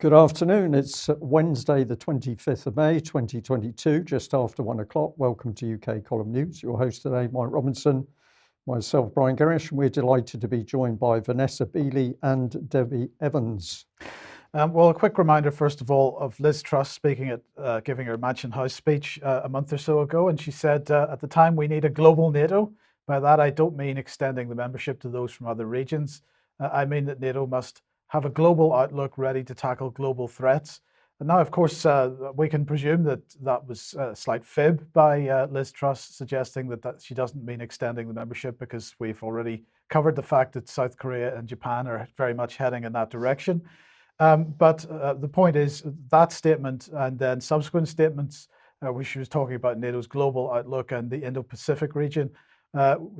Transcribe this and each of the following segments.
Good afternoon. It's Wednesday, the 25th of May, 2022, just after 1 o'clock. Welcome to UK Column News. Your host today, Mike Robinson, myself, Brian Gerrish, and we're delighted to be joined by Vanessa Beeley and Debi Evans. Well, a quick reminder, first of all, of Liz Truss speaking at giving her Mansion House speech a month or so ago. And she said, at the time, we need a global NATO. By that, I don't mean extending the membership to those from other regions. I mean that NATO must have a global outlook ready to tackle global threats. And now, of course, we can presume that that was a slight fib by Liz Truss, suggesting that she doesn't mean extending the membership, because we've already covered the fact that South Korea and Japan are very much heading in that direction. But the point is that statement and then subsequent statements where she was talking about NATO's global outlook and the Indo-Pacific region,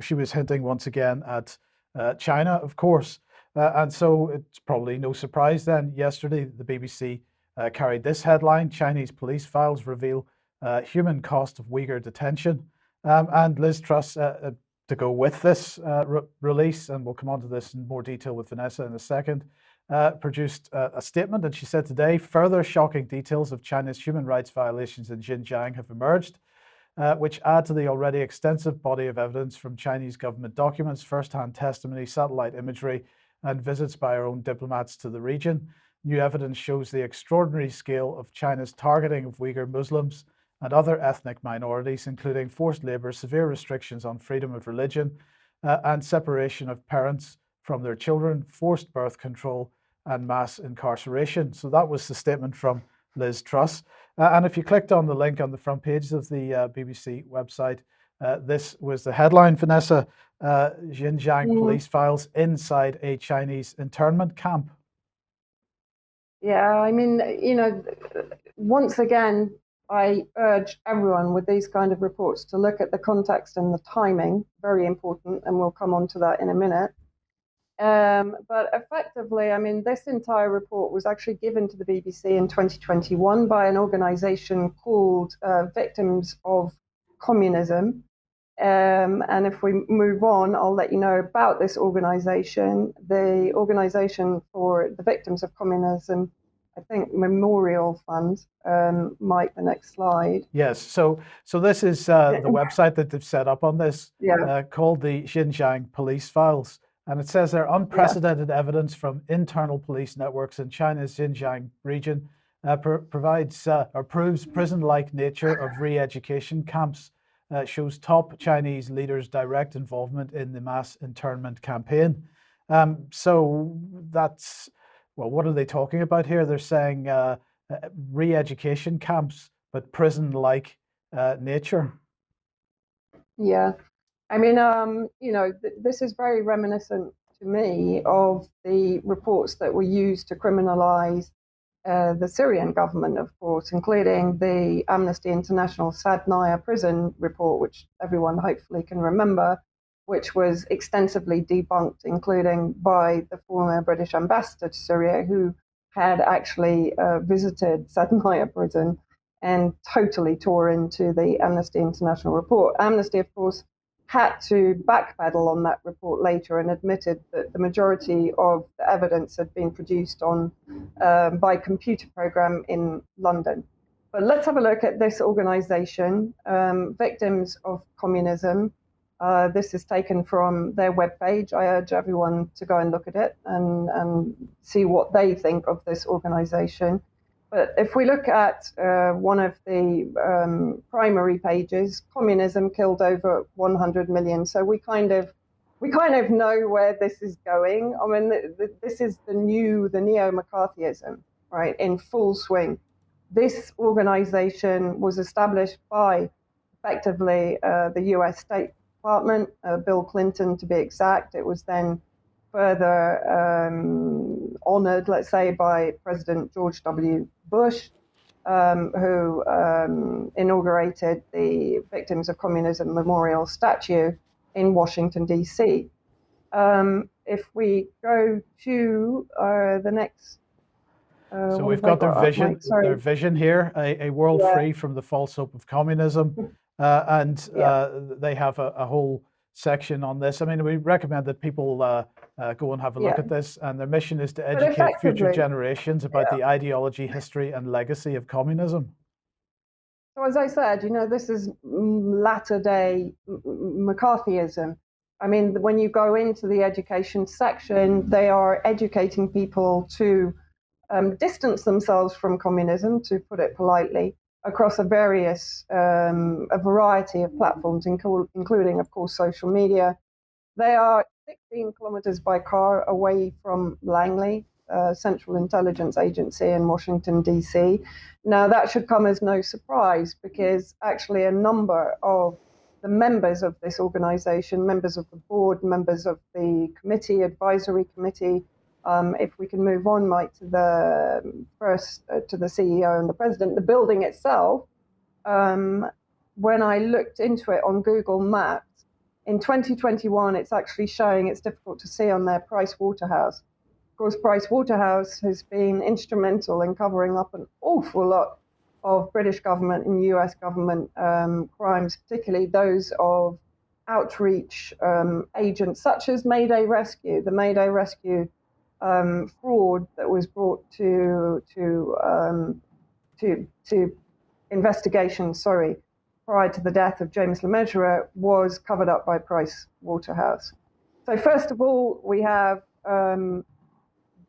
she was hinting once again at China, of course. And so it's probably no surprise then. Yesterday, the BBC carried this headline: Chinese police files reveal human cost of Uighur detention. And Liz Truss, to go with this release, and we'll come on to this in more detail with Vanessa in a second, produced a statement, and she said today, further shocking details of China's human rights violations in Xinjiang have emerged, which add to the already extensive body of evidence from Chinese government documents, first-hand testimony, satellite imagery, and visits by our own diplomats to the region. New evidence shows the extraordinary scale of China's targeting of Uyghur Muslims and other ethnic minorities, including forced labor, severe restrictions on freedom of religion, and separation of parents from their children, forced birth control, and mass incarceration. So that was the statement from Liz Truss. And if you clicked on the link on the front page of the BBC website, this was the headline, Vanessa: Xinjiang police files inside a Chinese internment camp. Yeah, I mean, once again, I urge everyone with these kind of reports to look at the context and the timing, very important, and we'll come on to that in a minute. But effectively, I mean, this entire report was actually given to the BBC in 2021 by an organization called Victims of Communism. And if we move on, I'll let you know about this organization. The organization for the Victims of Communism, I think, Memorial Fund. Mike, the next slide. Yes, so this is the website that they've set up on this, called the Xinjiang Police Files. And it says there, unprecedented evidence from internal police networks in China's Xinjiang region proves prison-like nature of re-education camps, shows top Chinese leaders' direct involvement in the mass internment campaign. So that's, well, what are they talking about here? They're saying re-education camps, but prison-like nature. Yeah. I mean, this is very reminiscent to me of the reports that were used to criminalize the Syrian government, of course, including the Amnesty International Sadnaya prison report, which everyone hopefully can remember, which was extensively debunked, including by the former British ambassador to Syria, who had actually visited Sadnaya prison and totally tore into the Amnesty International report. Amnesty, of course, had to backpedal on that report later and admitted that the majority of the evidence had been produced by computer program in London. But let's have a look at this organization, Victims of Communism. This is taken from their webpage. I urge everyone to go and look at it and see what they think of this organization. But if we look at one of the primary pages, communism killed over 100 million. So we kind of know where this is going. I mean, this is the neo-McCarthyism, right, in full swing. This organization was established by, effectively, the U.S. State Department, Bill Clinton to be exact. It was then further honored, let's say, by President George W. Bush, who inaugurated the Victims of Communism Memorial statue in Washington, D.C. If we go to the next... so we've got their vision here, a world free from the false hope of communism. They have a whole section on this. I mean, we recommend that people go and have a look Yeah. at this. And their mission is to But educate future effectively, generations about the ideology, history, and legacy of communism. so as I said, this is latter day McCarthyism. I mean, when you go into the education section, they are educating people to distance themselves from communism, to put it politely, across a variety of platforms, including, of course, social media. They are 16 kilometers by car away from Langley, Central Intelligence Agency in Washington, D.C. Now, that should come as no surprise because actually a number of the members of this organization, members of the board, members of the committee, advisory committee, if we can move on, Mike, to the to the CEO and the president, the building itself, when I looked into it on Google Maps, in 2021, it's actually showing, it's difficult to see on there, Price Waterhouse. Of course, Price Waterhouse has been instrumental in covering up an awful lot of British government and US government crimes, particularly those of outreach agents such as Mayday Rescue, the Mayday Rescue fraud that was brought to investigation, prior to the death of James LeMessurier, was covered up by Price Waterhouse. So first of all, we have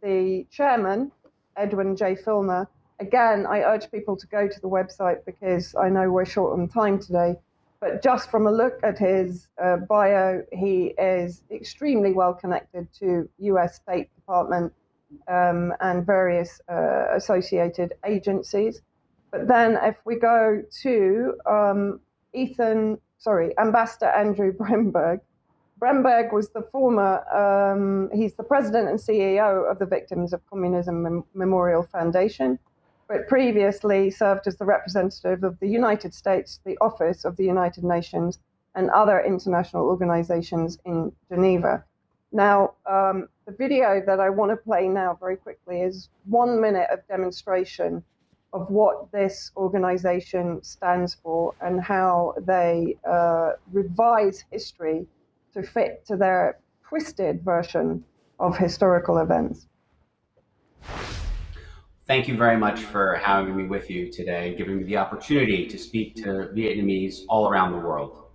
the chairman, Edwin J. Filner. Again, I urge people to go to the website because I know we're short on time today. But just from a look at his bio, he is extremely well connected to US State Department and various associated agencies. But then if we go to Ambassador Andrew Bremberg. Bremberg was the former, he's the president and CEO of the Victims of Communism Memorial Foundation, but previously served as the representative of the United States, the Office of the United Nations, and other international organizations in Geneva. Now, the video that I want to play now very quickly is 1 minute of demonstration of what this organization stands for and how they revise history to fit to their twisted version of historical events. Thank you very much for having me with you today, giving me the opportunity to speak to Vietnamese all around the world.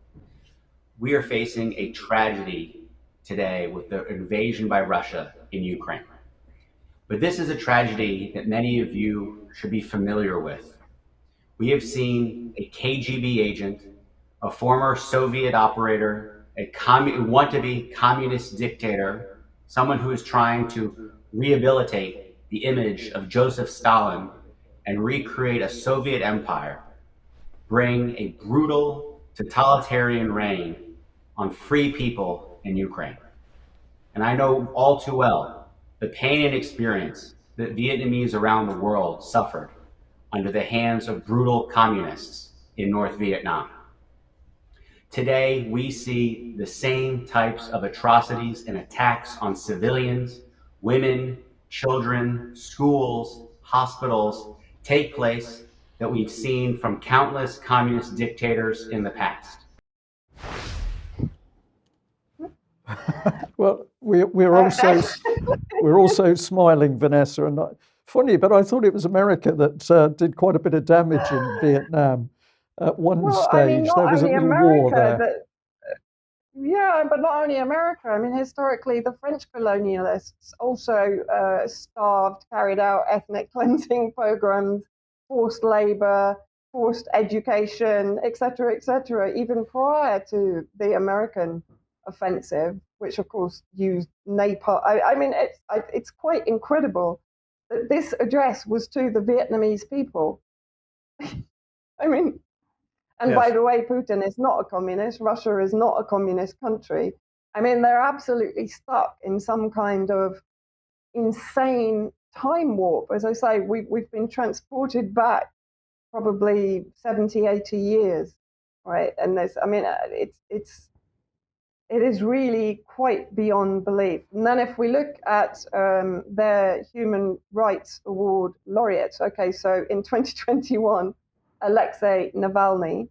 We are facing a tragedy today with the invasion by Russia in Ukraine. But this is a tragedy that many of you should be familiar with. We have seen a KGB agent, a former Soviet operator, a want-to-be communist dictator, someone who is trying to rehabilitate the image of Joseph Stalin and recreate a Soviet empire, bring a brutal totalitarian reign on free people in Ukraine. And I know all too well the pain and experience that Vietnamese around the world suffered under the hands of brutal communists in North Vietnam. Today, we see the same types of atrocities and attacks on civilians, women, children, schools, hospitals take place that we've seen from countless communist dictators in the past. Well, we're also smiling, Vanessa, and funny, but I thought it was America that did quite a bit of damage in Vietnam at one stage. There was a little war there. But not only America. I mean, historically, the French colonialists also starved, carried out ethnic cleansing pogroms, forced labor, forced education, etc., even prior to the American offensive, which of course used napalm. I mean, it's quite incredible that this address was to the Vietnamese people. I mean, and yes. By the way, Putin is not a communist. Russia is not a communist country. I mean, they're absolutely stuck in some kind of insane time warp. As I say, we've been transported back probably 70, 80 years, right? And there's, I mean, it is really quite beyond belief. And then if we look at their Human Rights Award laureates, okay, so in 2021, Alexei Navalny,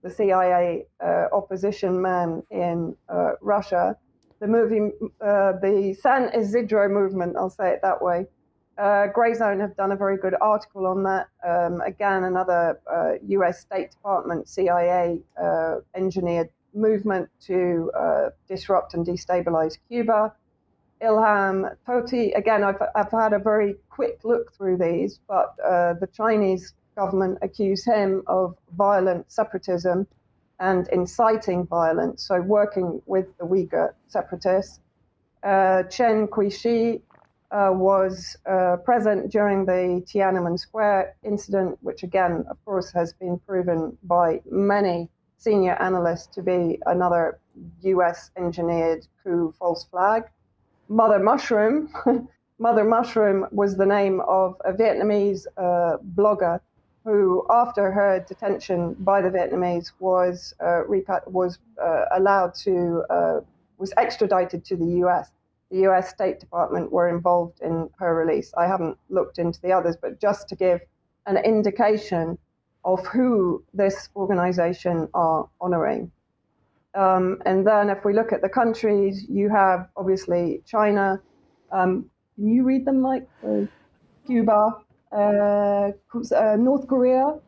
the CIA opposition man in Russia, the San Isidro movement, I'll say it that way. Grey Zone have done a very good article on that. Again, another US State Department, CIA engineered movement to disrupt and destabilize Cuba. Ilham Tohti, again, I've had a very quick look through these, but the Chinese government accused him of violent separatism and inciting violence, so working with the Uyghur separatists. Chen Guishi was present during the Tiananmen Square incident, which again, of course, has been proven by many senior analysts to be another US engineered coup false flag. Mother Mushroom. Mother Mushroom was the name of a Vietnamese blogger who, after her detention by the Vietnamese, was extradited to the US. The US State Department were involved in her release. I haven't looked into the others, but just to give an indication of who this organization are honoring. And then if we look at the countries, you have obviously China. Can you read them, Mike? Cuba, North Korea.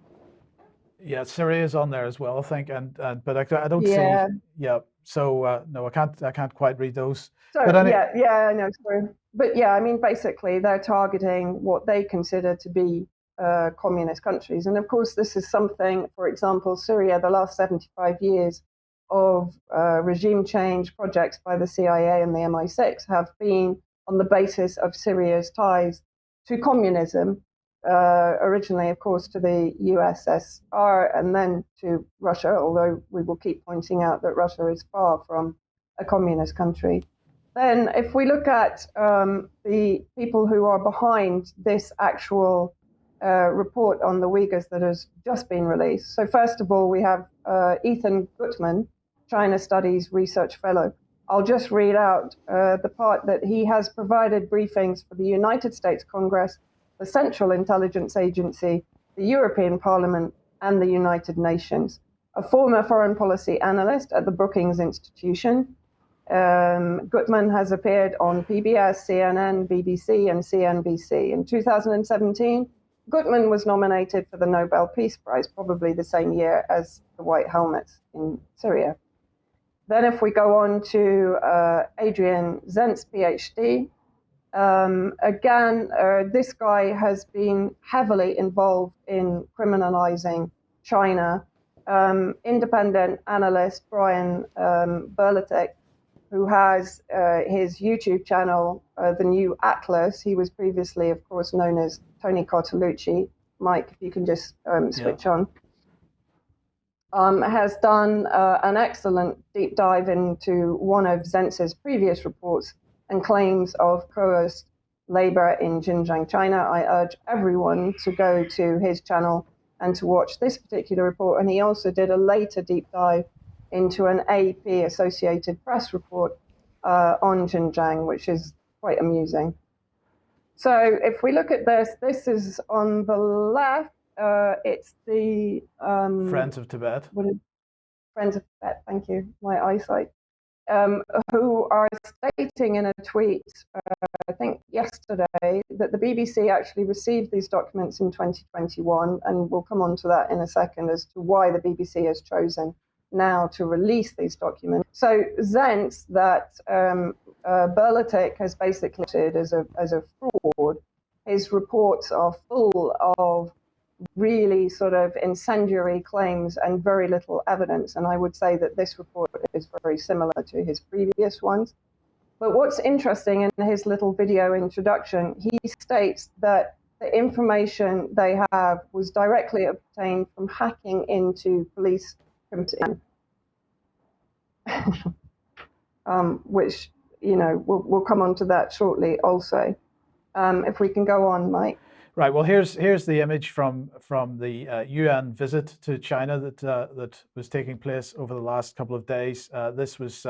Yeah, Syria is on there as well, I think, but I don't Yeah. see. Yeah, so no, I can't quite read those. So But I know. Sorry, but yeah, I mean, basically, they're targeting what they consider to be communist countries, and of course, this is something. For example, Syria, the last 75 years of regime change projects by the CIA and the MI6 have been on the basis of Syria's ties to communism. Originally, of course, to the USSR and then to Russia, although we will keep pointing out that Russia is far from a communist country. Then, if we look at the people who are behind this actual report on the Uyghurs that has just been released. So, first of all, we have Ethan Gutmann, China Studies Research Fellow. I'll just read out the part that he has provided briefings for the United States Congress, the Central Intelligence Agency, the European Parliament, and the United Nations. A former foreign policy analyst at the Brookings Institution, Gutmann has appeared on PBS, CNN, BBC, and CNBC. In 2017, Gutmann was nominated for the Nobel Peace Prize, probably the same year as the White Helmets in Syria. Then if we go on to Adrian Zentz, PhD, this guy has been heavily involved in criminalizing China. Independent analyst Brian Berletic, who has his YouTube channel, The New Atlas. He was previously, of course, known as Tony Cartolucci. Mike, if you can just switch on. Has done an excellent deep dive into one of Zentz's previous reports and claims of coerced labor in Xinjiang, China. I urge everyone to go to his channel and to watch this particular report. And he also did a later deep dive into an AP Associated Press report on Xinjiang, which is quite amusing. So if we look at this is on the left. It's the Friends of Tibet. Friends of Tibet, thank you, my eyesight, who are stating in a tweet, I think yesterday, that the BBC actually received these documents in 2021, and we'll come on to that in a second as to why the BBC has chosen now to release these documents. So Zentz, that Berletic has basically as a fraud. His reports are full of really sort of incendiary claims and very little evidence. And I would say that this report is very similar to his previous ones. But what's interesting in his little video introduction, he states that the information they have was directly obtained from hacking into police computers, which, you know, we'll come on to that shortly also. If we can go on, Mike. Right. Well, here's the image from the UN visit to China that was taking place over the last couple of days. This was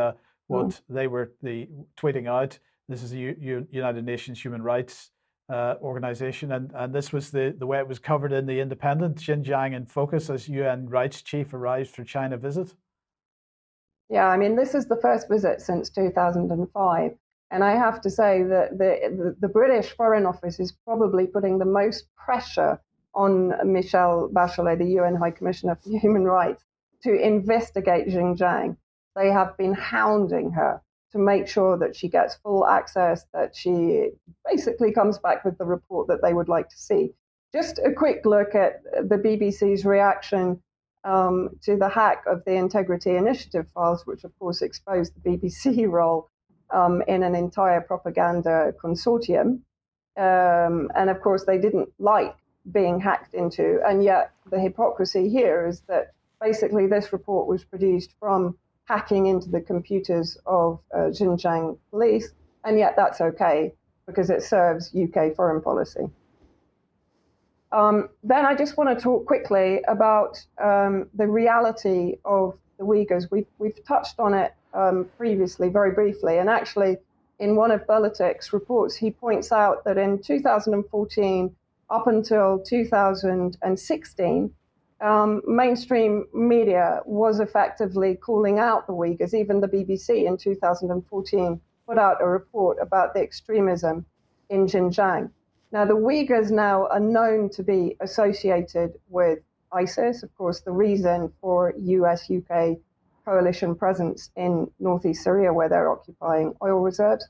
what they were tweeting out. This is the United Nations Human Rights Organization, and this was the way it was covered in the Independent. Xinjiang in focus as UN rights chief arrives for China visit. Yeah, I mean, this is the first visit since 2005. And I have to say that the British Foreign Office is probably putting the most pressure on Michelle Bachelet, the UN High Commissioner for Human Rights, to investigate Xinjiang. They have been hounding her to make sure that she gets full access, that she basically comes back with the report that they would like to see. Just a quick look at the BBC's reaction to the hack of the Integrity Initiative files, which of course exposed the BBC role in an entire propaganda consortium. And of course, they didn't like being hacked into. And yet, the hypocrisy here is that basically this report was produced from hacking into the computers of Xinjiang police. And yet, that's okay because it serves UK foreign policy. Then I just want to talk quickly about the reality of the Uyghurs. We've touched on it previously, very briefly, and actually in one of Belitik's reports, he points out that in 2014 up until 2016, mainstream media was effectively calling out the Uyghurs. Even the BBC in 2014 put out a report about the extremism in Xinjiang. Now, the Uyghurs now are known to be associated with ISIS. Of course, the reason for US-UK coalition presence in northeast Syria, where they're occupying oil reserves.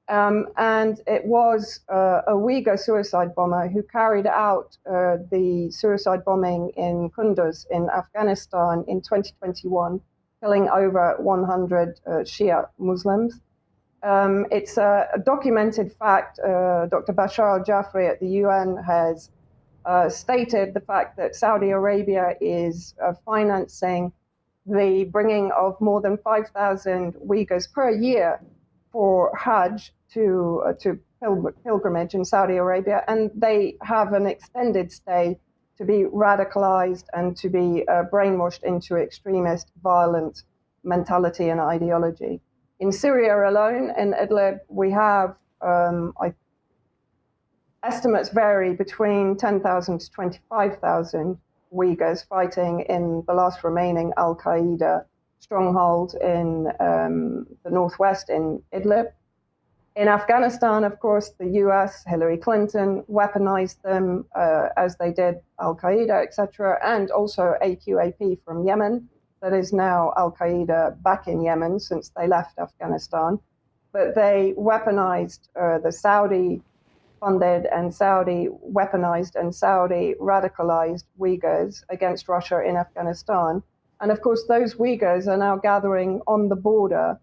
And it was a Uyghur suicide bomber who carried out the suicide bombing in Kunduz in Afghanistan in 2021, killing over 100 Shia Muslims. It's a documented fact. Dr. Bashar al-Jafri at the UN has stated the fact that Saudi Arabia is financing the bringing of more than 5,000 Uyghurs per year for Hajj to pilgrimage in Saudi Arabia, and they have an extended stay to be radicalized and to be brainwashed into extremist, violent mentality and ideology. In Syria alone, in Idlib, we have estimates vary between 10,000 to 25,000 Uyghurs fighting in the last remaining Al-Qaeda stronghold in the northwest in Idlib. In Afghanistan, of course, the US, Hillary Clinton, weaponized them as they did Al-Qaeda, etc., and also AQAP from Yemen, that is now Al-Qaeda back in Yemen since they left Afghanistan. But they weaponized the Saudi-funded and Saudi weaponized and Saudi radicalized Uyghurs against Russia in Afghanistan. And of course, those Uyghurs are now gathering on the border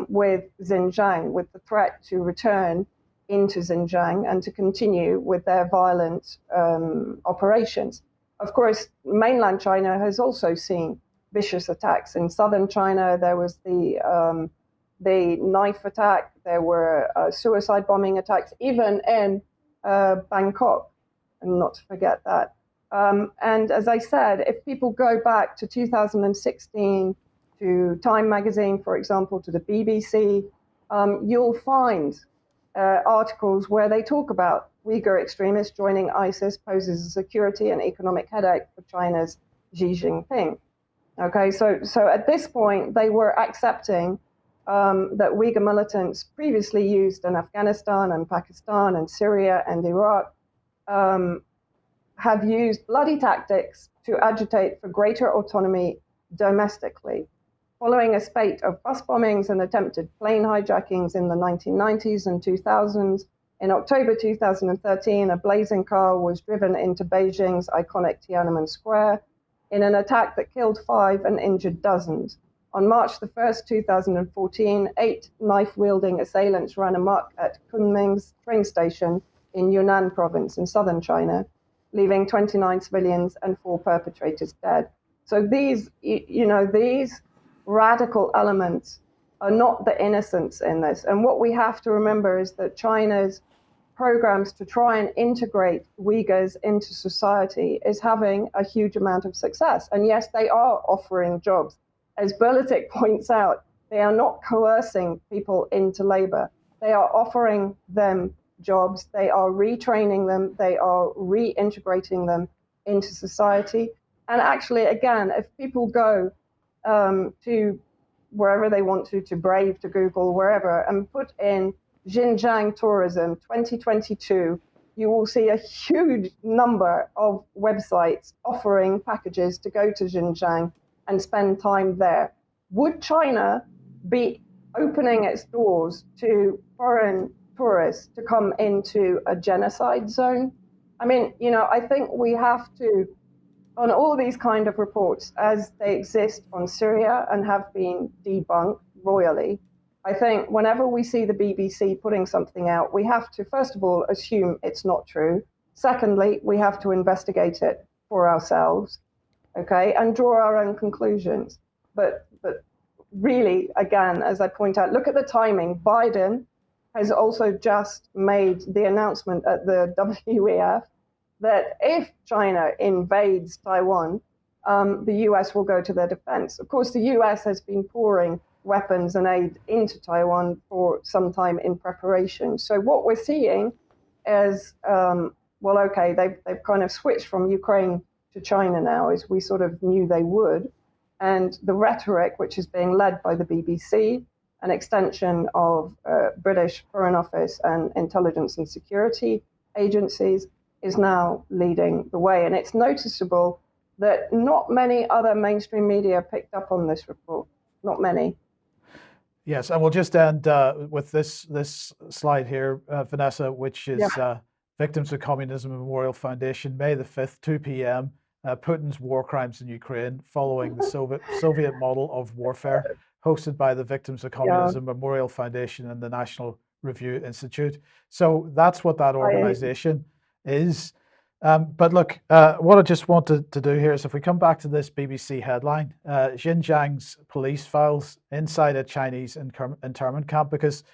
with Xinjiang, with the threat to return into Xinjiang and to continue with their violent operations. Of course, mainland China has also seen vicious attacks. In southern China, there was the knife attack, there were suicide bombing attacks, even in Bangkok, and not to forget that. And as I said, if people go back to 2016, to Time magazine, for example, to the BBC, you'll find articles where they talk about Uyghur extremists joining ISIS poses a security and economic headache for China's Xi Jinping. Okay, so at this point, they were accepting that Uyghur militants previously used in Afghanistan and Pakistan and Syria and Iraq have used bloody tactics to agitate for greater autonomy domestically. Following a spate of bus bombings and attempted plane hijackings in the 1990s and 2000s, in October 2013, a blazing car was driven into Beijing's iconic Tiananmen Square in an attack that killed 5 and injured dozens. On March the 1st, 2014, 8 knife-wielding assailants ran amok at Kunming's train station in Yunnan province in southern China, leaving 29 civilians and 4 perpetrators dead. So these radical elements are not the innocents in this. And what we have to remember is that China's programs to try and integrate Uyghurs into society is having a huge amount of success. And yes, they are offering jobs. As Berlitik points out, they are not coercing people into labor. They are offering them jobs. They are retraining them. They are reintegrating them into society. And actually, again, if people go to wherever they want to Brave, to Google, wherever, and put in Xinjiang tourism 2022, you will see a huge number of websites offering packages to go to Xinjiang and spend time there. Would China be opening its doors to foreign tourists to come into a genocide zone? I mean, I think we have to, on all these kind of reports, as they exist on Syria and have been debunked royally, I think whenever we see the BBC putting something out, we have to, first of all, assume it's not true. Secondly, we have to investigate it for ourselves, okay, and draw our own conclusions. But really, again, as I point out, look at the timing. Biden has also just made the announcement at the WEF that if China invades Taiwan, the US will go to their defense. Of course, the US has been pouring weapons and aid into Taiwan for some time in preparation. So what we're seeing is, they've kind of switched from Ukraine to China now, as we sort of knew they would. And the rhetoric, which is being led by the BBC, an extension of British Foreign Office and intelligence and security agencies, is now leading the way. And it's noticeable that not many other mainstream media picked up on this report. Not many. Yes, and we'll just end with this slide here, Vanessa, which is Victims of Communism Memorial Foundation, May the 5th, 2 p.m., Putin's war crimes in Ukraine, following the Soviet model of warfare, hosted by the Victims of Communism Memorial Foundation and the National Review Institute. So that's what that organization is. But look, what I just wanted to do here is, if we come back to this BBC headline, Xinjiang's police files inside a Chinese internment camp, because,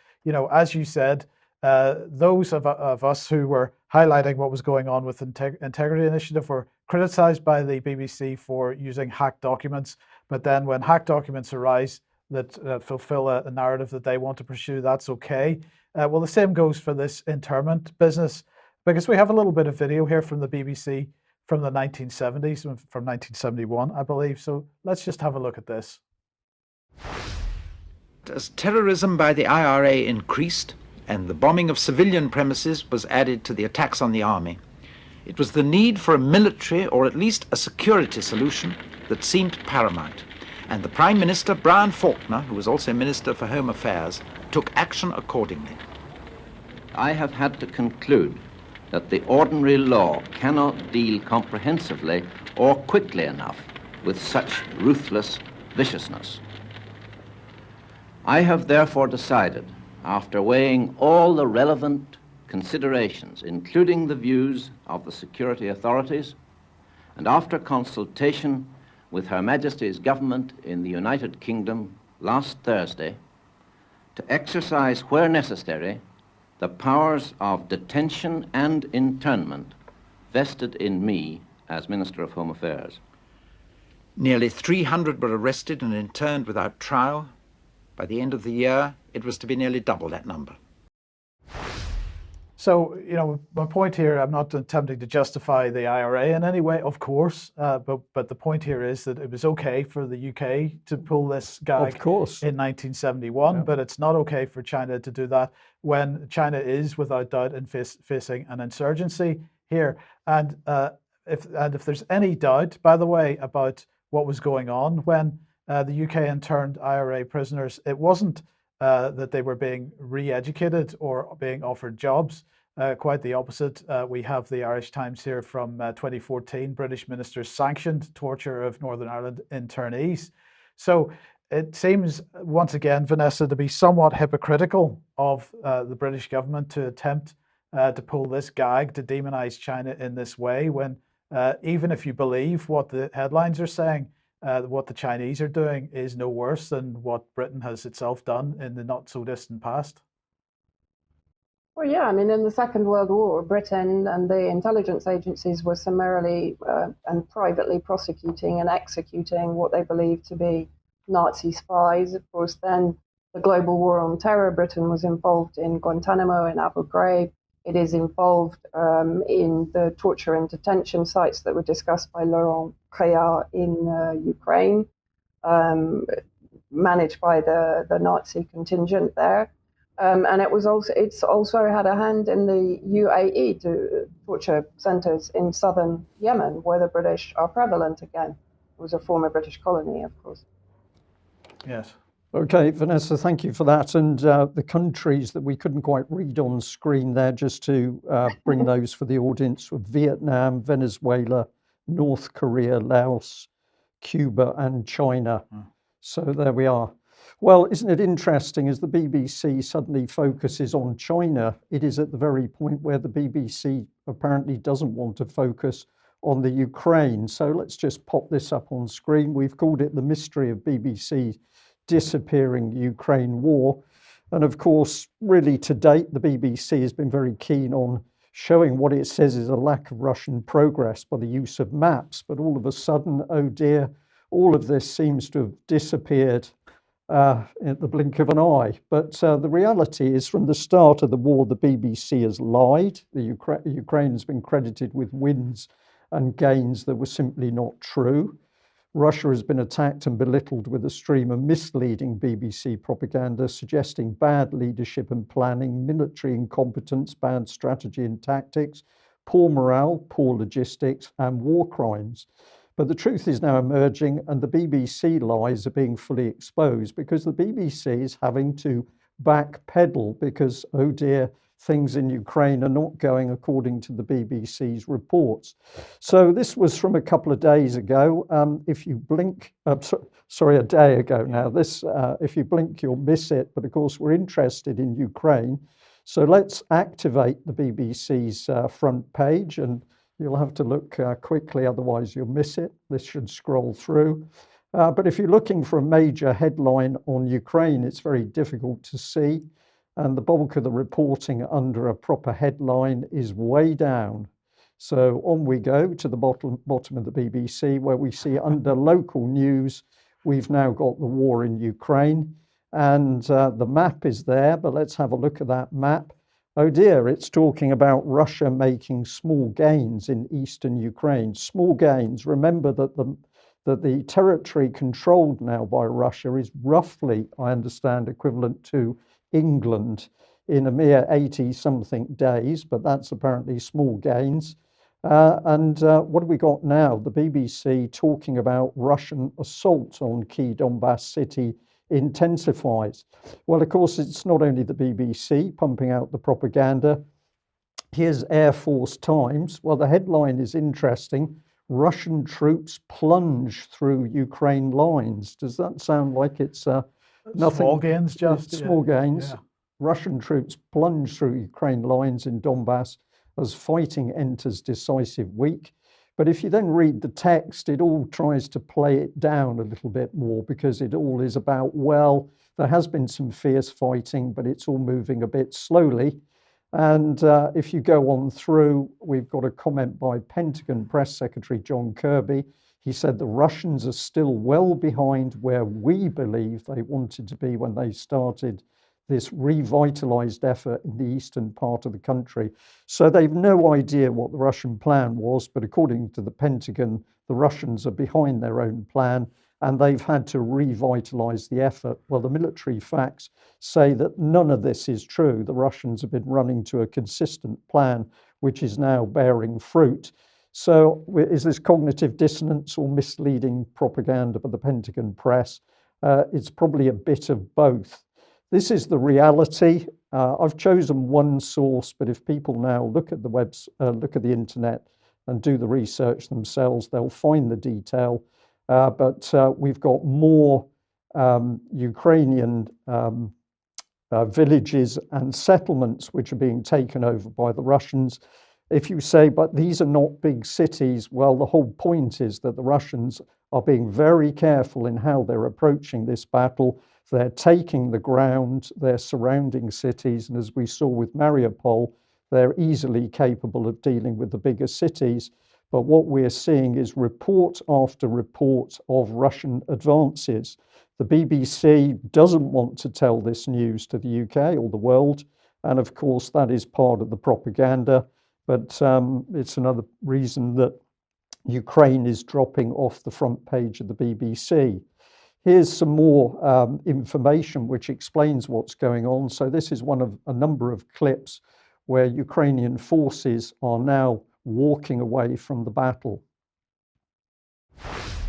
as you said, those of us who were highlighting what was going on with Integrity Initiative were criticized by the BBC for using hacked documents. But then when hacked documents arise that fulfill a narrative that they want to pursue, that's okay. Well, the same goes for this internment business, because we have a little bit of video here from the BBC from the 1970s, from 1971, I believe. So let's just have a look at this. As terrorism by the IRA increased and the bombing of civilian premises was added to the attacks on the army, it was the need for a military, or at least a security solution, that seemed paramount. And the Prime Minister, Brian Faulkner, who was also Minister for Home Affairs, took action accordingly. I have had to conclude that the ordinary law cannot deal comprehensively or quickly enough with such ruthless viciousness. I have therefore decided, after weighing all the relevant considerations, including the views of the security authorities, and after consultation with Her Majesty's government in the United Kingdom last Thursday, to exercise, where necessary, the powers of detention and internment vested in me as Minister of Home Affairs. Nearly 300 were arrested and interned without trial. By the end of the year, it was to be nearly double that number. So, my point here, I'm not attempting to justify the IRA in any way, of course, but the point here is that it was okay for the UK to pull this gag Of course. in 1971, but it's not okay for China to do that when China is, without doubt, facing an insurgency here. And if there's any doubt, by the way, about what was going on when the UK interned IRA prisoners, it wasn't that they were being re-educated or being offered jobs. Quite the opposite. We have the Irish Times here from 2014. British ministers sanctioned torture of Northern Ireland internees. So it seems, once again, Vanessa, to be somewhat hypocritical of the British government to attempt to pull this gag, to demonize China in this way, when even if you believe what the headlines are saying, what the Chinese are doing is no worse than what Britain has itself done in the not so distant past. Well, yeah, I mean, in the Second World War, Britain and the intelligence agencies were summarily and privately prosecuting and executing what they believed to be Nazi spies. Of course, then the global war on terror, Britain was involved in Guantanamo and Abu Ghraib. It is involved in the torture and detention sites that were discussed by Laurent Créat in Ukraine. managed by the Nazi contingent there. And it's also had a hand in the UAE, torture centres in southern Yemen, where the British are prevalent again. It was a former British colony, of course. Yes. Okay, Vanessa, thank you for that. And the countries that we couldn't quite read on screen there, just to bring those for the audience, were Vietnam, Venezuela, North Korea, Laos, Cuba, and China. So there we are. Well, isn't it interesting, as the BBC suddenly focuses on China, it is at the very point where the BBC apparently doesn't want to focus on the Ukraine. So let's just pop this up on screen. We've called it the mystery of BBC disappearing Ukraine war. And of course, really to date, the BBC has been very keen on showing what it says is a lack of Russian progress by the use of maps. But all of a sudden, oh dear, all of this seems to have disappeared at the blink of an eye. But the reality is, from the start of the war, the BBC has lied. Ukraine has been credited with wins and gains that were simply not true. Russia has been attacked and belittled with a stream of misleading BBC propaganda suggesting bad leadership and planning, military incompetence, bad strategy and tactics, poor morale, poor logistics, and war crimes. But the truth is now emerging, and the BBC lies are being fully exposed because the BBC is having to backpedal because, oh dear, things in Ukraine are not going according to the BBC's reports. So this was from a couple of days ago. If you blink, sorry, a day ago now. If you blink, you'll miss it. But of course, we're interested in Ukraine. So let's activate the BBC's front page, and you'll have to look quickly, otherwise you'll miss it. This should scroll through. But if you're looking for a major headline on Ukraine, it's very difficult to see. And the bulk of the reporting under a proper headline is way down. So on we go to the bottom of the BBC, where we see under local news, we've now got the war in Ukraine. And the map is there, but let's have a look at that map. Oh dear, it's talking about Russia making small gains in eastern Ukraine. Small gains. Remember that the territory controlled now by Russia is roughly, I understand, equivalent to England in a mere 80-something days, but that's apparently small gains. And what have we got now? The BBC talking about Russian assault on key Donbass city intensifies. Well, of course, it's not only the BBC pumping out the propaganda. Here's Air Force Times. Well, the headline is interesting. Russian troops plunge through Ukraine lines. Does that sound like it's nothing? Small gains, just. Small gains. Yeah. Russian troops plunge through Ukraine lines in Donbass as fighting enters decisive week. But if you then read the text, it all tries to play it down a little bit more, because it all is about, well, there has been some fierce fighting, but it's all moving a bit slowly. And if you go on through, we've got a comment by Pentagon Press Secretary John Kirby. He said the Russians are still well behind where we believe they wanted to be when they started this revitalized effort in the eastern part of the country. So they've no idea what the Russian plan was, but according to the Pentagon, the Russians are behind their own plan and they've had to revitalize the effort. Well, the military facts say that none of this is true. The Russians have been running to a consistent plan, which is now bearing fruit. So is this cognitive dissonance or misleading propaganda by the Pentagon press? It's probably a bit of both. This is the reality. I've chosen one source, but if people now look at the internet and do the research themselves, they'll find the detail. But we've got more Ukrainian villages and settlements which are being taken over by the Russians. If you say, but these are not big cities, well, the whole point is that the Russians are being very careful in how they're approaching this battle. They're taking the ground, they're surrounding cities, and as we saw with Mariupol, they're easily capable of dealing with the bigger cities. But what we're seeing is report after report of Russian advances. The BBC doesn't want to tell this news to the UK or the world, and of course that is part of the propaganda. But it's another reason that Ukraine is dropping off the front page of the BBC. Here's some more information which explains what's going on. So this is one of a number of clips where Ukrainian forces are now walking away from the battle.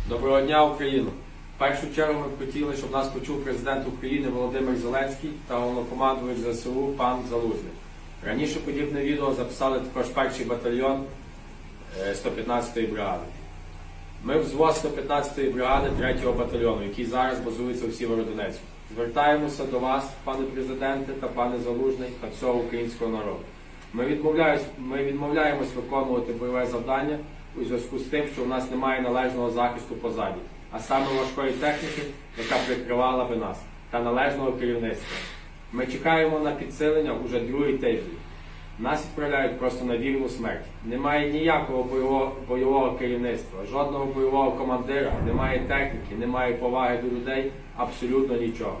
Доброго дня, Україно! В першу чергу ми б хотіли, щоб нас почув президент України Володимир Зеленський та головнокомандувач ЗСУ пан Залужний. Раніше подібне відео записали також перший батальйон 115-ї бригади. Ми взвод 115-ї бригади 3-го батальйону, який зараз базується у Сєвєродонецьку. Звертаємося до вас, пане президенте та пане Залужний, та всього українського народу. Ми відмовляємось виконувати бойове завдання у зв'язку з тим, що у нас немає належного захисту позаді, а саме важкої техніки, яка прикривала би нас, та належного керівництва. Ми чекаємо на підсилення уже другий тиждень. Нас відправляють просто на вірну смерть. Немає ніякого бойового керівництва, жодного бойового командира, немає техніки, немає поваги до людей, абсолютно нічого.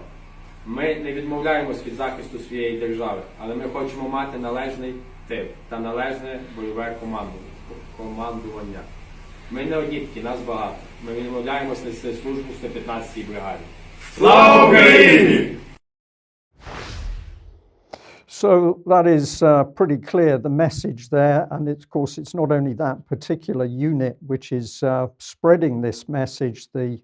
Ми не відмовляємось від захисту своєї держави, але ми хочемо мати належний тип та належне бойове командування. Ми не одні такі, нас багато. Ми відмовляємось нести службу в 115-й бригаді. Слава Україні! So that is pretty clear, the message there. And of course, it's not only that particular unit which is spreading this message. The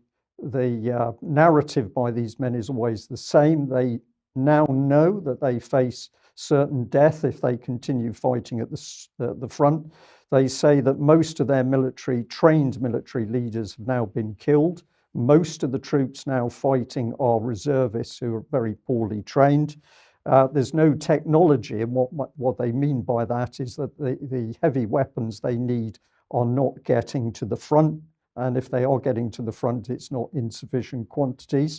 narrative by these men is always the same. They now know that they face certain death if they continue fighting at the front. They say that most of their trained military leaders have now been killed. Most of the troops now fighting are reservists who are very poorly trained. There's no technology, and what they mean by that is that the heavy weapons they need are not getting to the front, and if they are getting to the front, it's not in sufficient quantities.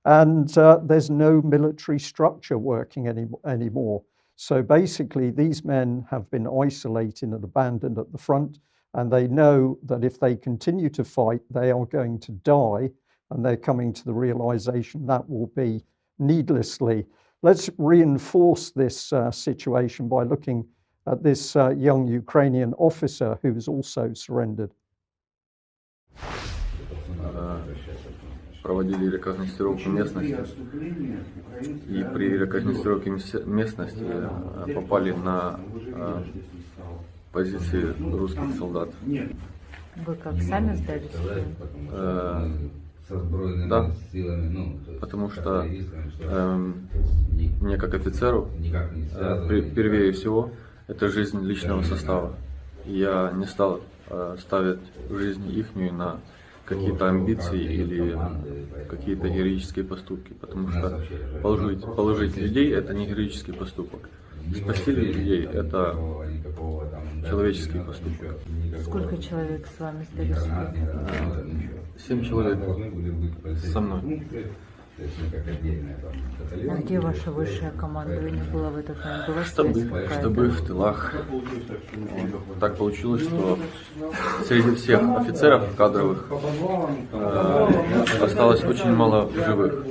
And there's no military structure working anymore. So basically, these men have been isolated and abandoned at the front, and they know that if they continue to fight, they are going to die, and they're coming to the realization that will be needlessly. Let's reinforce this situation by looking at this young Ukrainian officer who has also surrendered. Проводили рекогносцировку местности, и при рекогносцировке местности попали на позиции русских солдат. Вы как, сами сдались? Да, потому что мне как офицеру первее всего это жизнь личного состава. И я не стал ставить жизнь ихнюю на какие-то амбиции или какие-то героические поступки, потому что положить людей это не героический поступок. Спасти людей это человеческий поступок. Сколько человек с вами сдались? 7 человек со мной. А где ваше высшее командование было в этот момент? Была связь какая-то? Штабы в тылах. Вот. Так получилось, что среди всех офицеров кадровых осталось очень мало живых.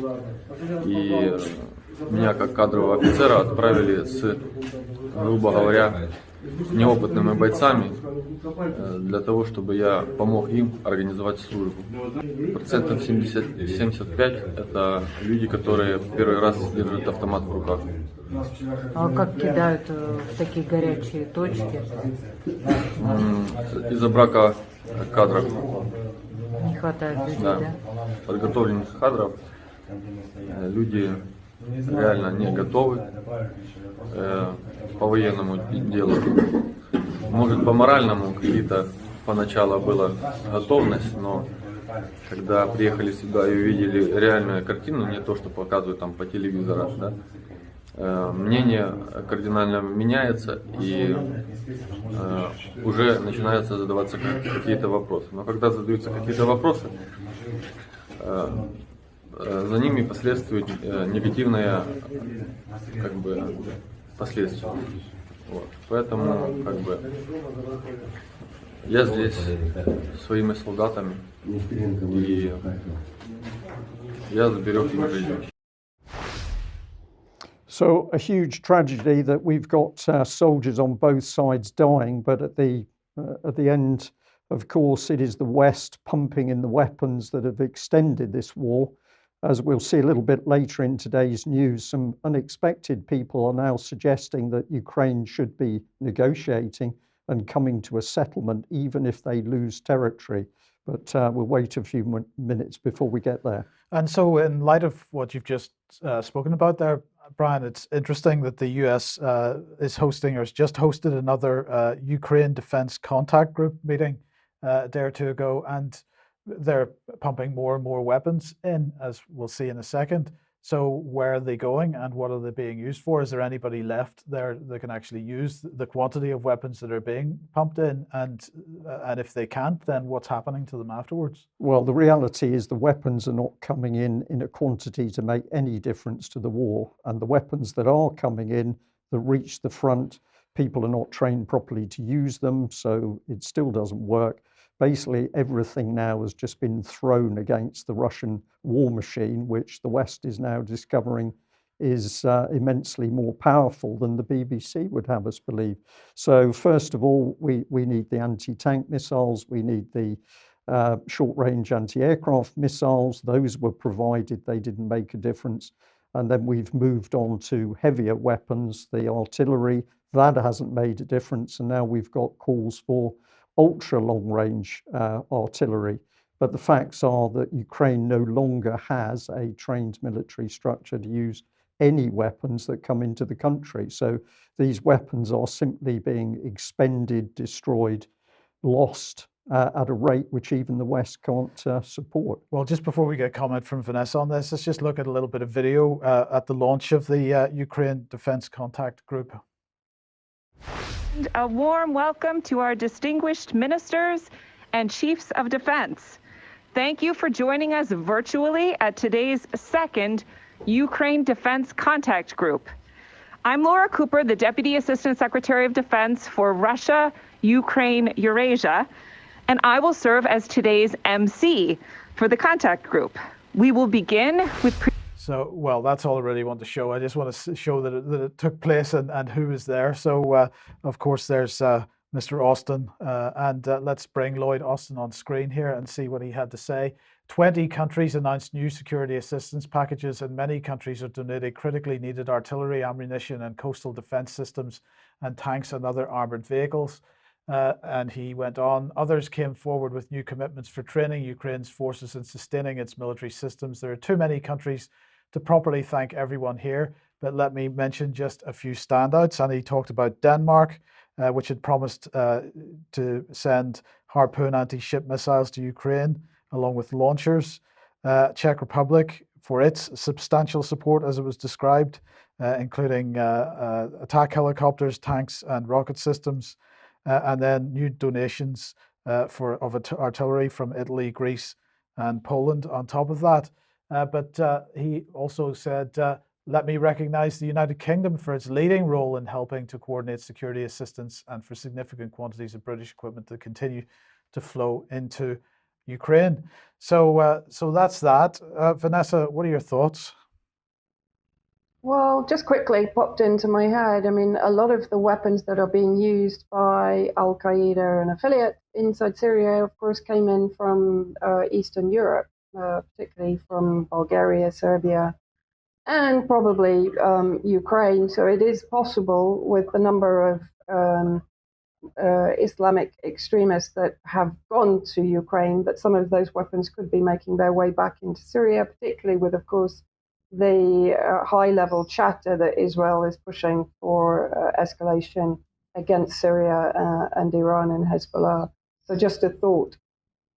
И меня как кадрового офицера отправили с, грубо говоря, неопытными бойцами для того, чтобы я помог им организовать службу. 75% это люди, которые первый раз держат автомат в руках. А как кидают в такие горячие точки? Из-за брака кадров. Не хватает людей, Да. да? Подготовленных кадров. Люди реально не готовы по военному делу. Может, по моральному какие-то поначалу была готовность, но когда приехали сюда и увидели реальную картину, не то, что показывают там по телевизору, да, мнение кардинально меняется, и уже начинаются задаваться какие-то вопросы. Но когда задаются какие-то вопросы, за ними последует негативное последствия. Вот. Поэтому я здесь своими солдатами, и я заберег им жизнь. So a huge tragedy that we've got soldiers on both sides dying, but at the end, of course, it is the West pumping in the weapons that have extended this war. as we'll see a little bit later in today's news, some unexpected people are now suggesting that Ukraine should be negotiating and coming to a settlement, even if they lose territory. But we'll wait a few minutes before we get there. And so, in light of what you've just spoken about there, Brian, it's interesting that the US is hosting or has just hosted another Ukraine Defense Contact Group meeting a day or two ago, and they're pumping more and more weapons in, as we'll see in a second. So where are they going and what are they being used for? Is there anybody left there that can actually use the quantity of weapons that are being pumped in? And if they can't, then what's happening to them afterwards? Well, the reality is the weapons are not coming in a quantity to make any difference to the war. And the weapons that are coming in that reach the front, people are not trained properly to use them, so it still doesn't work. Basically, everything now has just been thrown against the Russian war machine, which the West is now discovering is immensely more powerful than the BBC would have us believe. So first of all, we need the anti-tank missiles, we need the short-range anti-aircraft missiles. Those were provided, they didn't make a difference. And then we've moved on to heavier weapons, the artillery, that hasn't made a difference. And now we've got calls for ultra long range artillery. But the facts are that Ukraine no longer has a trained military structure to use any weapons that come into the country. So these weapons are simply being expended, destroyed, lost at a rate which even the West can't support. Well, just before we get comment from Vanessa on this, let's just look at a little bit of video at the launch of the Ukraine Defense Contact Group. A warm welcome to our distinguished ministers and chiefs of defense. Thank you for joining us virtually at today's second Ukraine Defense Contact Group. I'm Laura Cooper, the Deputy Assistant Secretary of Defense for Russia, Ukraine, Eurasia, and I will serve as today's MC for the contact group. We will begin with So, well, that's all I really want to show. I just want to show that it took place and who was there. So, of course, there's Mr. Austin. And let's bring Lloyd Austin on screen here and see what he had to say. 20 countries announced new security assistance packages, and many countries have donated critically needed artillery, ammunition, and coastal defense systems, and tanks and other armored vehicles. And he went on, others came forward with new commitments for training Ukraine's forces and sustaining its military systems. There are too many countries to properly thank everyone here, but let me mention just a few standouts. And he talked about Denmark, which had promised to send Harpoon anti-ship missiles to Ukraine, along with launchers. Czech Republic for its substantial support, as it was described, including attack helicopters, tanks, and rocket systems. And then new donations of artillery from Italy, Greece, and Poland on top of that. But he also said, let me recognize the United Kingdom for its leading role in helping to coordinate security assistance and for significant quantities of British equipment that continue to flow into Ukraine. So that's that. Vanessa, what are your thoughts? Well, just quickly popped into my head. I mean, a lot of the weapons that are being used by Al Qaeda and affiliates inside Syria, of course, came in from Eastern Europe, particularly from Bulgaria, Serbia, and probably Ukraine. So it is possible, with the number of Islamic extremists that have gone to Ukraine, that some of those weapons could be making their way back into Syria, particularly with, of course, the high-level chatter that Israel is pushing for escalation against Syria and Iran and Hezbollah. So just a thought.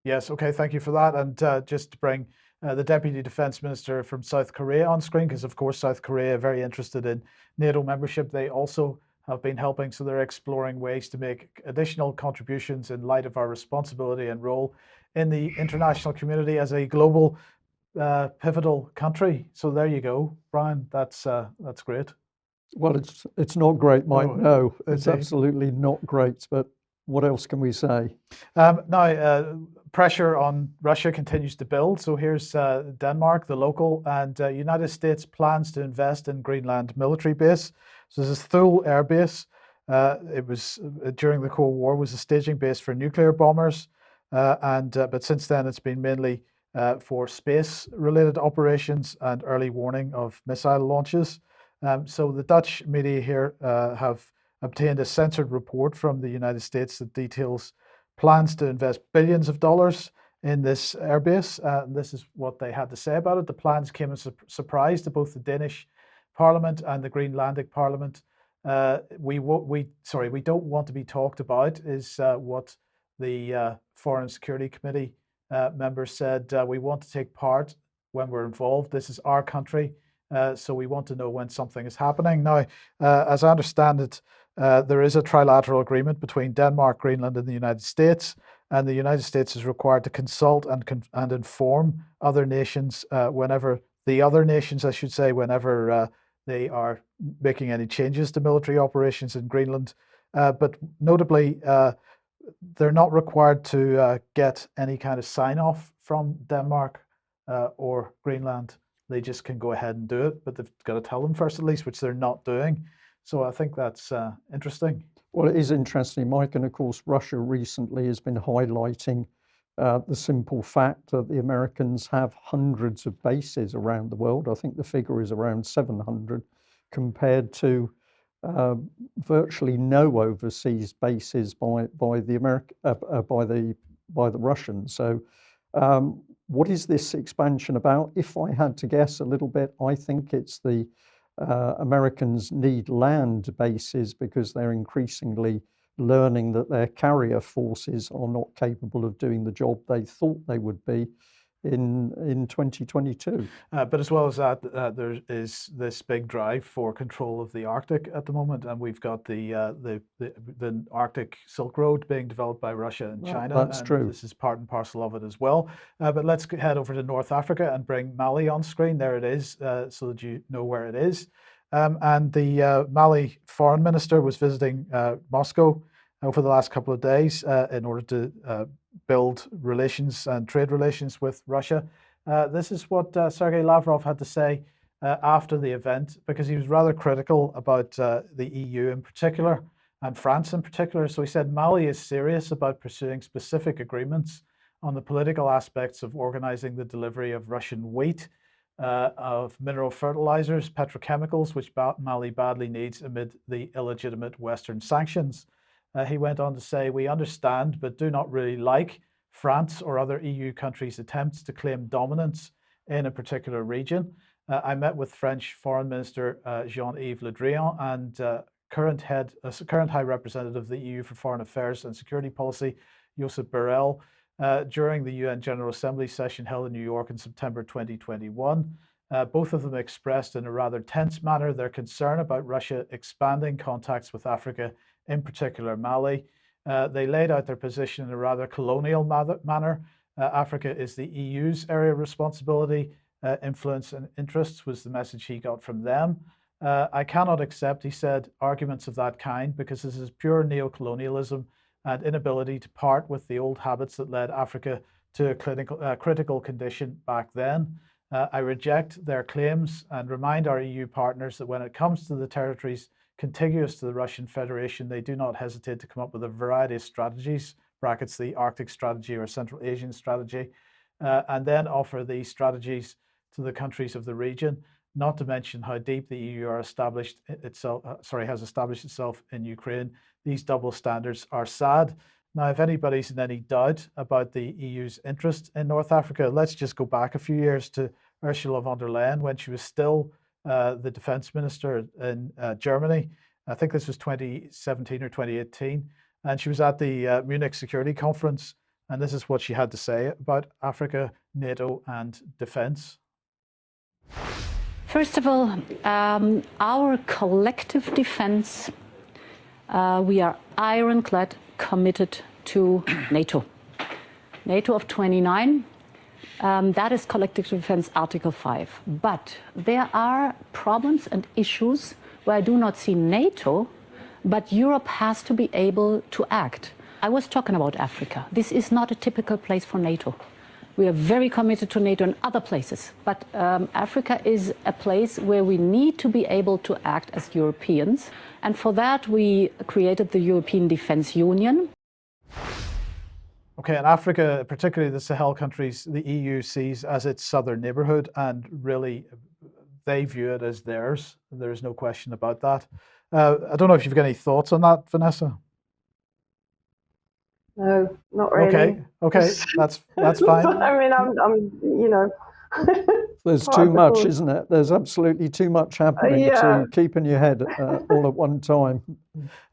Yes, okay, thank you for that. And just to bring the Deputy Defense Minister from South Korea on screen, because of course South Korea are very interested in NATO membership. They also have been helping, so they're exploring ways to make additional contributions in light of our responsibility and role in the international community as a global pivotal country. So there you go, Brian. That's great. Well, it's not great, Mike. No, it's indeed. absolutely not great. But what else can we say? Now, pressure on Russia continues to build. So here's Denmark, the local, and United States plans to invest in Greenland military base. So this is Thule Air Base. It was during the Cold War was a staging base for nuclear bombers, but since then it's been mainly for space-related operations and early warning of missile launches. So the Dutch media here have obtained a censored report from the United States that details plans to invest billions of dollars in this airbase. This is what they had to say about it. The plans came as a surprise to both the Danish Parliament and the Greenlandic Parliament. We don't want to be talked about, is what the Foreign Security Committee members said. We want to take part when we're involved. This is our country, so we want to know when something is happening. Now, as I understand it, there is a trilateral agreement between Denmark, Greenland, and the United States, and the United States is required to consult and inform other nations whenever they are making any changes to military operations in Greenland. But notably, they're not required to get any kind of sign-off from Denmark or Greenland. They just can go ahead and do it, but they've got to tell them first at least, which they're not doing. So I think that's interesting. Well, it is interesting, Mike, and of course Russia recently has been highlighting the simple fact that the Americans have hundreds of bases around the world. I think the figure is around 700, compared to virtually no overseas bases by the Russians. So, what is this expansion about? If I had to guess a little bit, I think it's the Americans need land bases because they're increasingly learning that their carrier forces are not capable of doing the job they thought they would be in 2022. But as well as that, there is this big drive for control of the Arctic at the moment, and we've got the Arctic Silk Road being developed by Russia and China. That's true. This is part and parcel of it as well. But let's head over to North Africa and bring Mali on screen. There it is, so that you know where it is. And the Mali foreign minister was visiting Moscow over the last couple of days in order to build relations and trade relations with Russia. This is what Sergei Lavrov had to say after the event, because he was rather critical about the EU in particular and France in particular. So he said Mali is serious about pursuing specific agreements on the political aspects of organizing the delivery of Russian wheat, of mineral fertilizers, petrochemicals, which Mali badly needs amid the illegitimate Western sanctions. He went on to say, we understand but do not really like France or other EU countries' attempts to claim dominance in a particular region. I met with French Foreign Minister Jean-Yves Le Drian and current High Representative of the EU for Foreign Affairs and Security Policy, Josep Borrell, during the UN General Assembly session held in New York in September 2021. Both of them expressed in a rather tense manner their concern about Russia expanding contacts with Africa, in particular Mali. They laid out their position in a rather colonial manner. Africa is the EU's area of responsibility. Influence and interests was the message he got from them. I cannot accept, he said, arguments of that kind because this is pure neocolonialism and inability to part with the old habits that led Africa to a critical condition back then. I reject their claims and remind our EU partners that when it comes to the territories contiguous to the Russian Federation, they do not hesitate to come up with a variety of strategies, brackets the Arctic strategy or Central Asian strategy, and then offer these strategies to the countries of the region, not to mention how deep the EU has established itself in Ukraine. These double standards are sad. Now, if anybody's in any doubt about the EU's interest in North Africa, let's just go back a few years to Ursula von der Leyen when she was still the defense minister in Germany. I think this was 2017 or 2018. And she was at the Munich Security Conference. And this is what she had to say about Africa, NATO, and defense. First of all, our collective defense, we are ironclad committed to NATO. NATO of 29. That is collective defense Article 5. But there are problems and issues where I do not see NATO, but Europe has to be able to act. I was talking about Africa. This is not a typical place for NATO. We are very committed to NATO in other places, but Africa is a place where we need to be able to act as Europeans. And for that, we created the European Defence Union. Okay, and Africa, particularly the Sahel countries, the EU sees as its southern neighbourhood, and really they view it as theirs. There's no question about that. I don't know if you've got any thoughts on that, Vanessa. No, not really. Okay, that's fine. I mean, I'm you know. There's part too of the much, course. isn't it? There's absolutely too much happening Yeah. to keep in your head all at one time.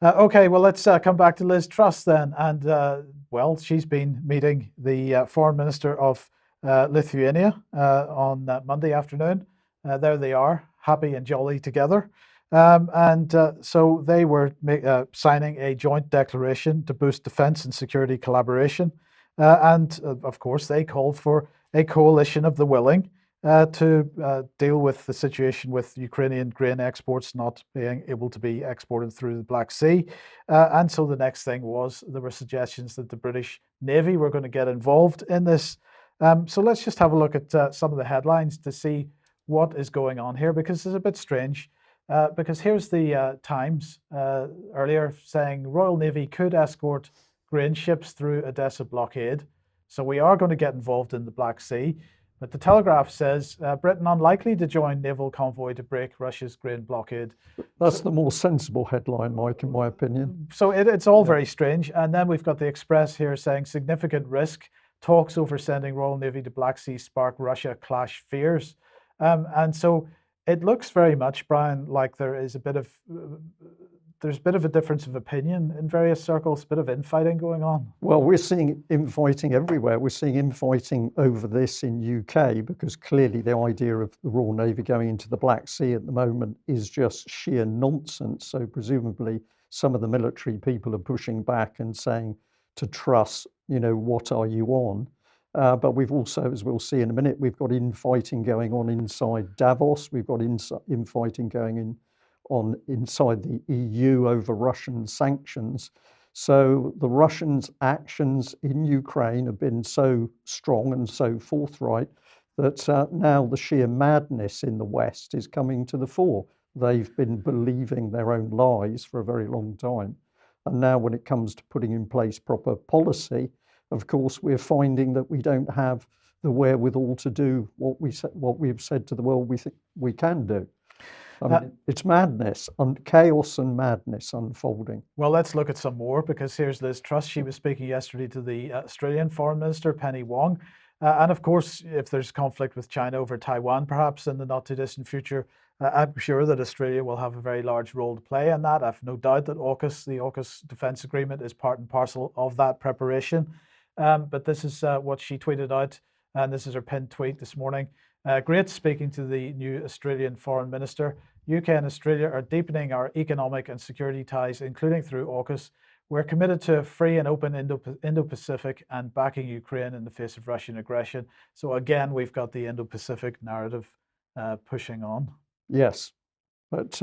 Okay, well, let's come back to Liz Truss then. And, well, she's been meeting the Foreign Minister of Lithuania on Monday afternoon. There they are, happy and jolly together. So they were signing a joint declaration to boost defence and security collaboration. Of course, they called for a coalition of the willing to deal with the situation with Ukrainian grain exports not being able to be exported through the Black Sea. And so the next thing was there were suggestions that the British Navy were going to get involved in this. So let's just have a look at some of the headlines to see what is going on here, because it's a bit strange. Because here's the Times earlier saying Royal Navy could escort grain ships through Odessa blockade. So we are going to get involved in the Black Sea. But the Telegraph says Britain unlikely to join naval convoy to break Russia's grain blockade. That's the more sensible headline, Mike, in my opinion. So it's all very strange. And then we've got the Express here saying significant risk. Talks over sending Royal Navy to Black Sea spark Russia clash fears. And so it looks very much, Brian, like there is a bit of a difference of opinion in various circles, a bit of infighting going on. Well, we're seeing infighting everywhere. We're seeing infighting over this in UK because clearly the idea of the Royal Navy going into the Black Sea at the moment is just sheer nonsense. So presumably some of the military people are pushing back and saying to Truss, what are you on? But we've also, as we'll see in a minute, we've got infighting going on inside Davos. We've got infighting going on inside the EU over Russian sanctions. So the Russians' actions in Ukraine have been so strong and so forthright that now the sheer madness in the West is coming to the fore. They've been believing their own lies for a very long time. And now when it comes to putting in place proper policy, of course, we're finding that we don't have the wherewithal to do what we've said to the world we think we can do. I mean, it's madness, chaos and madness unfolding. Well, let's look at some more, because here's Liz Truss. She was speaking yesterday to the Australian Foreign Minister, Penny Wong. And of course, if there's conflict with China over Taiwan, perhaps in the not too distant future, I'm sure that Australia will have a very large role to play in that. I've no doubt that the AUKUS defence agreement is part and parcel of that preparation. But this is what she tweeted out, and this is her pinned tweet this morning. Great speaking to the new Australian Foreign Minister. UK and Australia are deepening our economic and security ties, including through AUKUS. We're committed to a free and open Indo-Pacific and backing Ukraine in the face of Russian aggression. So again, we've got the Indo-Pacific narrative pushing on. Yes, but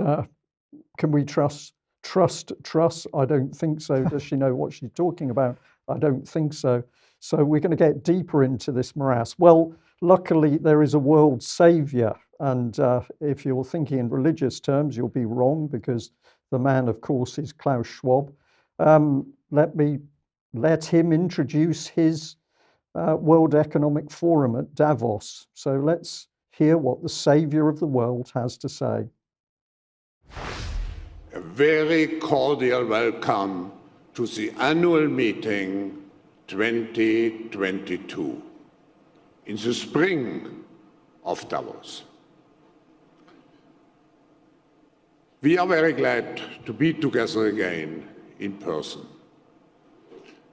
can we trust Truss? I don't think so. Does she know what she's talking about? I don't think so. So we're going to get deeper into this morass. Well, luckily there is a world saviour. And if you're thinking in religious terms, you'll be wrong, because the man, of course, is Klaus Schwab. Let him introduce his World Economic Forum at Davos. So let's hear what the saviour of the world has to say. A very cordial welcome to the annual meeting 2022 in the spring of Davos. We are very glad to be together again in person.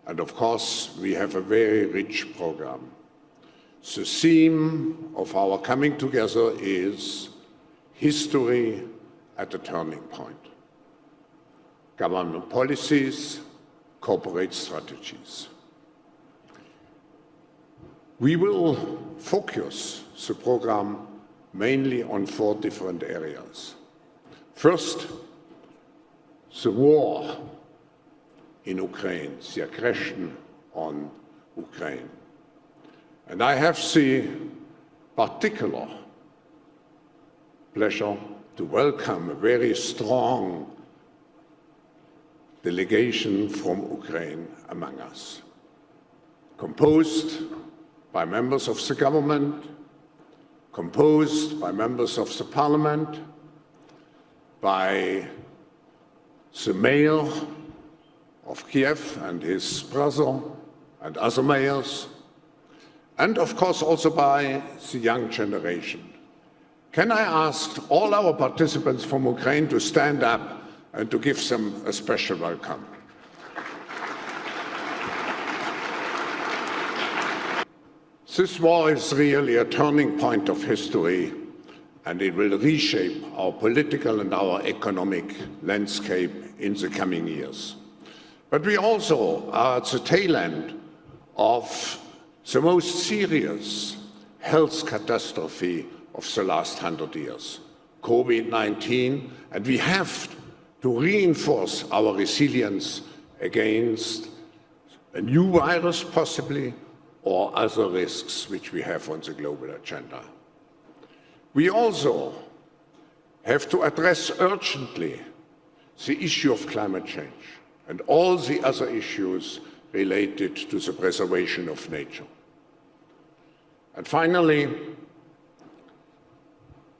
And of course, we have a very rich program. The theme of our coming together is history at a turning point. Government policies, corporate strategies. We will focus the program mainly on 4 different areas. First, the war in Ukraine, the aggression on Ukraine. And I have the particular pleasure to welcome a very strong delegation from Ukraine among us. composed by members of the government, composed by members of the parliament, by the mayor of Kiev and his brother and other mayors, and of course also by the young generation. Can I ask all our participants from Ukraine to stand up and to give them a special welcome? This war is really a turning point of history, and it will reshape our political and our economic landscape in the coming years. But we also are at the tail end of the most serious health catastrophe of the last 100 years, COVID-19, and we have to reinforce our resilience against a new virus possibly, or other risks which we have on the global agenda. We also have to address urgently the issue of climate change and all the other issues related to the preservation of nature. And finally,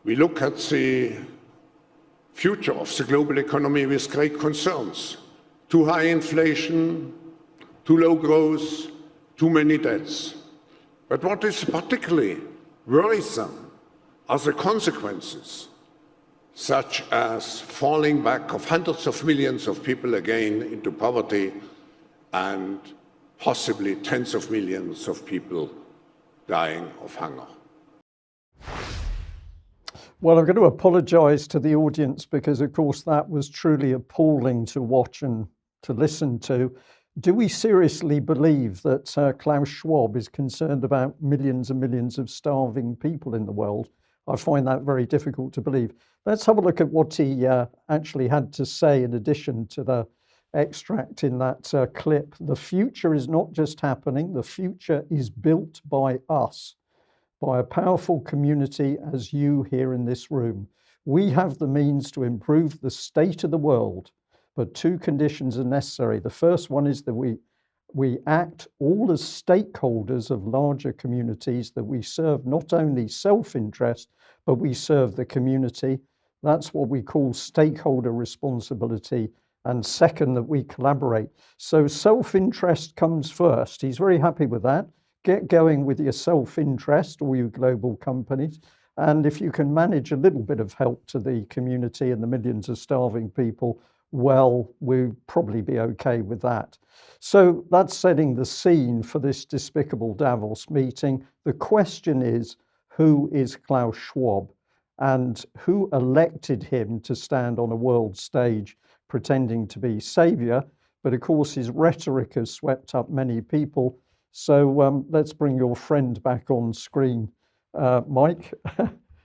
we look at the future of the global economy with great concerns. Too high inflation, too low growth, too many deaths. But what is particularly worrisome are the consequences, such as falling back of hundreds of millions of people again into poverty and possibly tens of millions of people dying of hunger. Well, I'm going to apologise to the audience because, of course, that was truly appalling to watch and to listen to. Do we seriously believe that Klaus Schwab is concerned about millions and millions of starving people in the world? I find that very difficult to believe. Let's have a look at what he actually had to say in addition to the extract in that clip. The future is not just happening, the future is built by us, by a powerful community as you here in this room. We have the means to improve the state of the world, but two conditions are necessary. The first one is that we act all as stakeholders of larger communities, that we serve not only self-interest, but we serve the community. That's what we call stakeholder responsibility. And second, that we collaborate. So self-interest comes first. He's very happy with that. Get going with your self-interest, all you global companies. And if you can manage a little bit of help to the community and the millions of starving people, well, we'll probably be okay with that. So that's setting the scene for this despicable Davos meeting. The question is, who is Klaus Schwab and who elected him to stand on a world stage pretending to be saviour? But of course, his rhetoric has swept up many people. So let's bring your friend back on screen, Mike.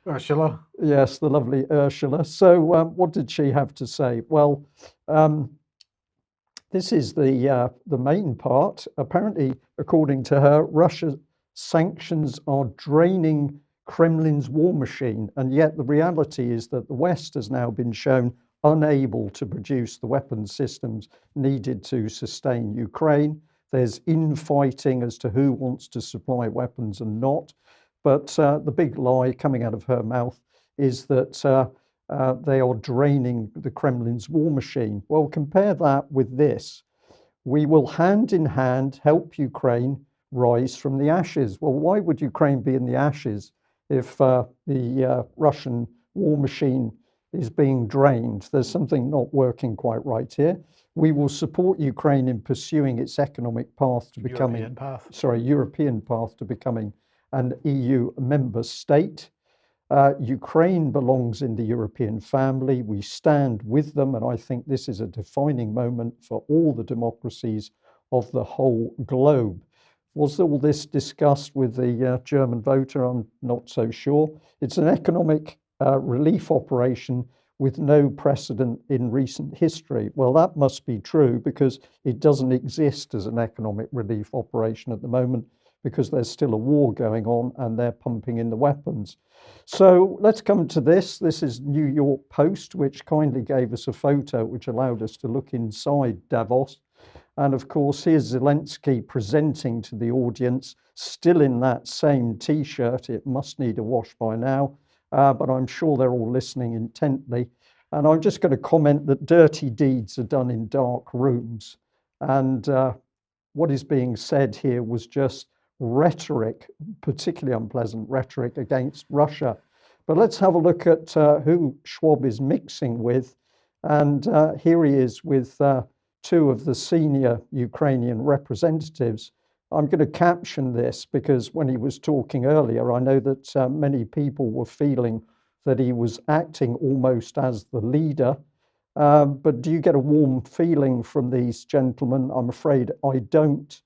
Ursula. Yes, the lovely Ursula. So what did she have to say? Well, this is the main part. Apparently, according to her, Russia's sanctions are draining Kremlin's war machine. And yet the reality is that the West has now been shown unable to produce the weapons systems needed to sustain Ukraine. There's infighting as to who wants to supply weapons and not. But the big lie coming out of her mouth is that they are draining the Kremlin's war machine. Well, compare that with this. We will hand in hand help Ukraine rise from the ashes. Well, why would Ukraine be in the ashes if the Russian war machine is being drained? There's something not working quite right here. We will support Ukraine in pursuing its economic path to becoming European path to becoming an EU member state. Ukraine belongs in the European family. We stand with them, and I think this is a defining moment for all the democracies of the whole globe. Was all this discussed with the German voter? I'm not so sure. It's an economic relief operation with no precedent in recent history. Well, that must be true because it doesn't exist as an economic relief operation at the moment, because there's still a war going on and they're pumping in the weapons. So let's come to this. This is New York Post, which kindly gave us a photo which allowed us to look inside Davos. And of course, here's Zelensky presenting to the audience, still in that same T-shirt. It must need a wash by now, but I'm sure they're all listening intently. And I'm just going to comment that dirty deeds are done in dark rooms. And what is being said here was just rhetoric, particularly unpleasant rhetoric against Russia. But let's have a look at who Schwab is mixing with. And here he is with two of the senior Ukrainian representatives. I'm going to caption this because when he was talking earlier, I know that many people were feeling that he was acting almost as the leader. But do you get a warm feeling from these gentlemen? I'm afraid I don't.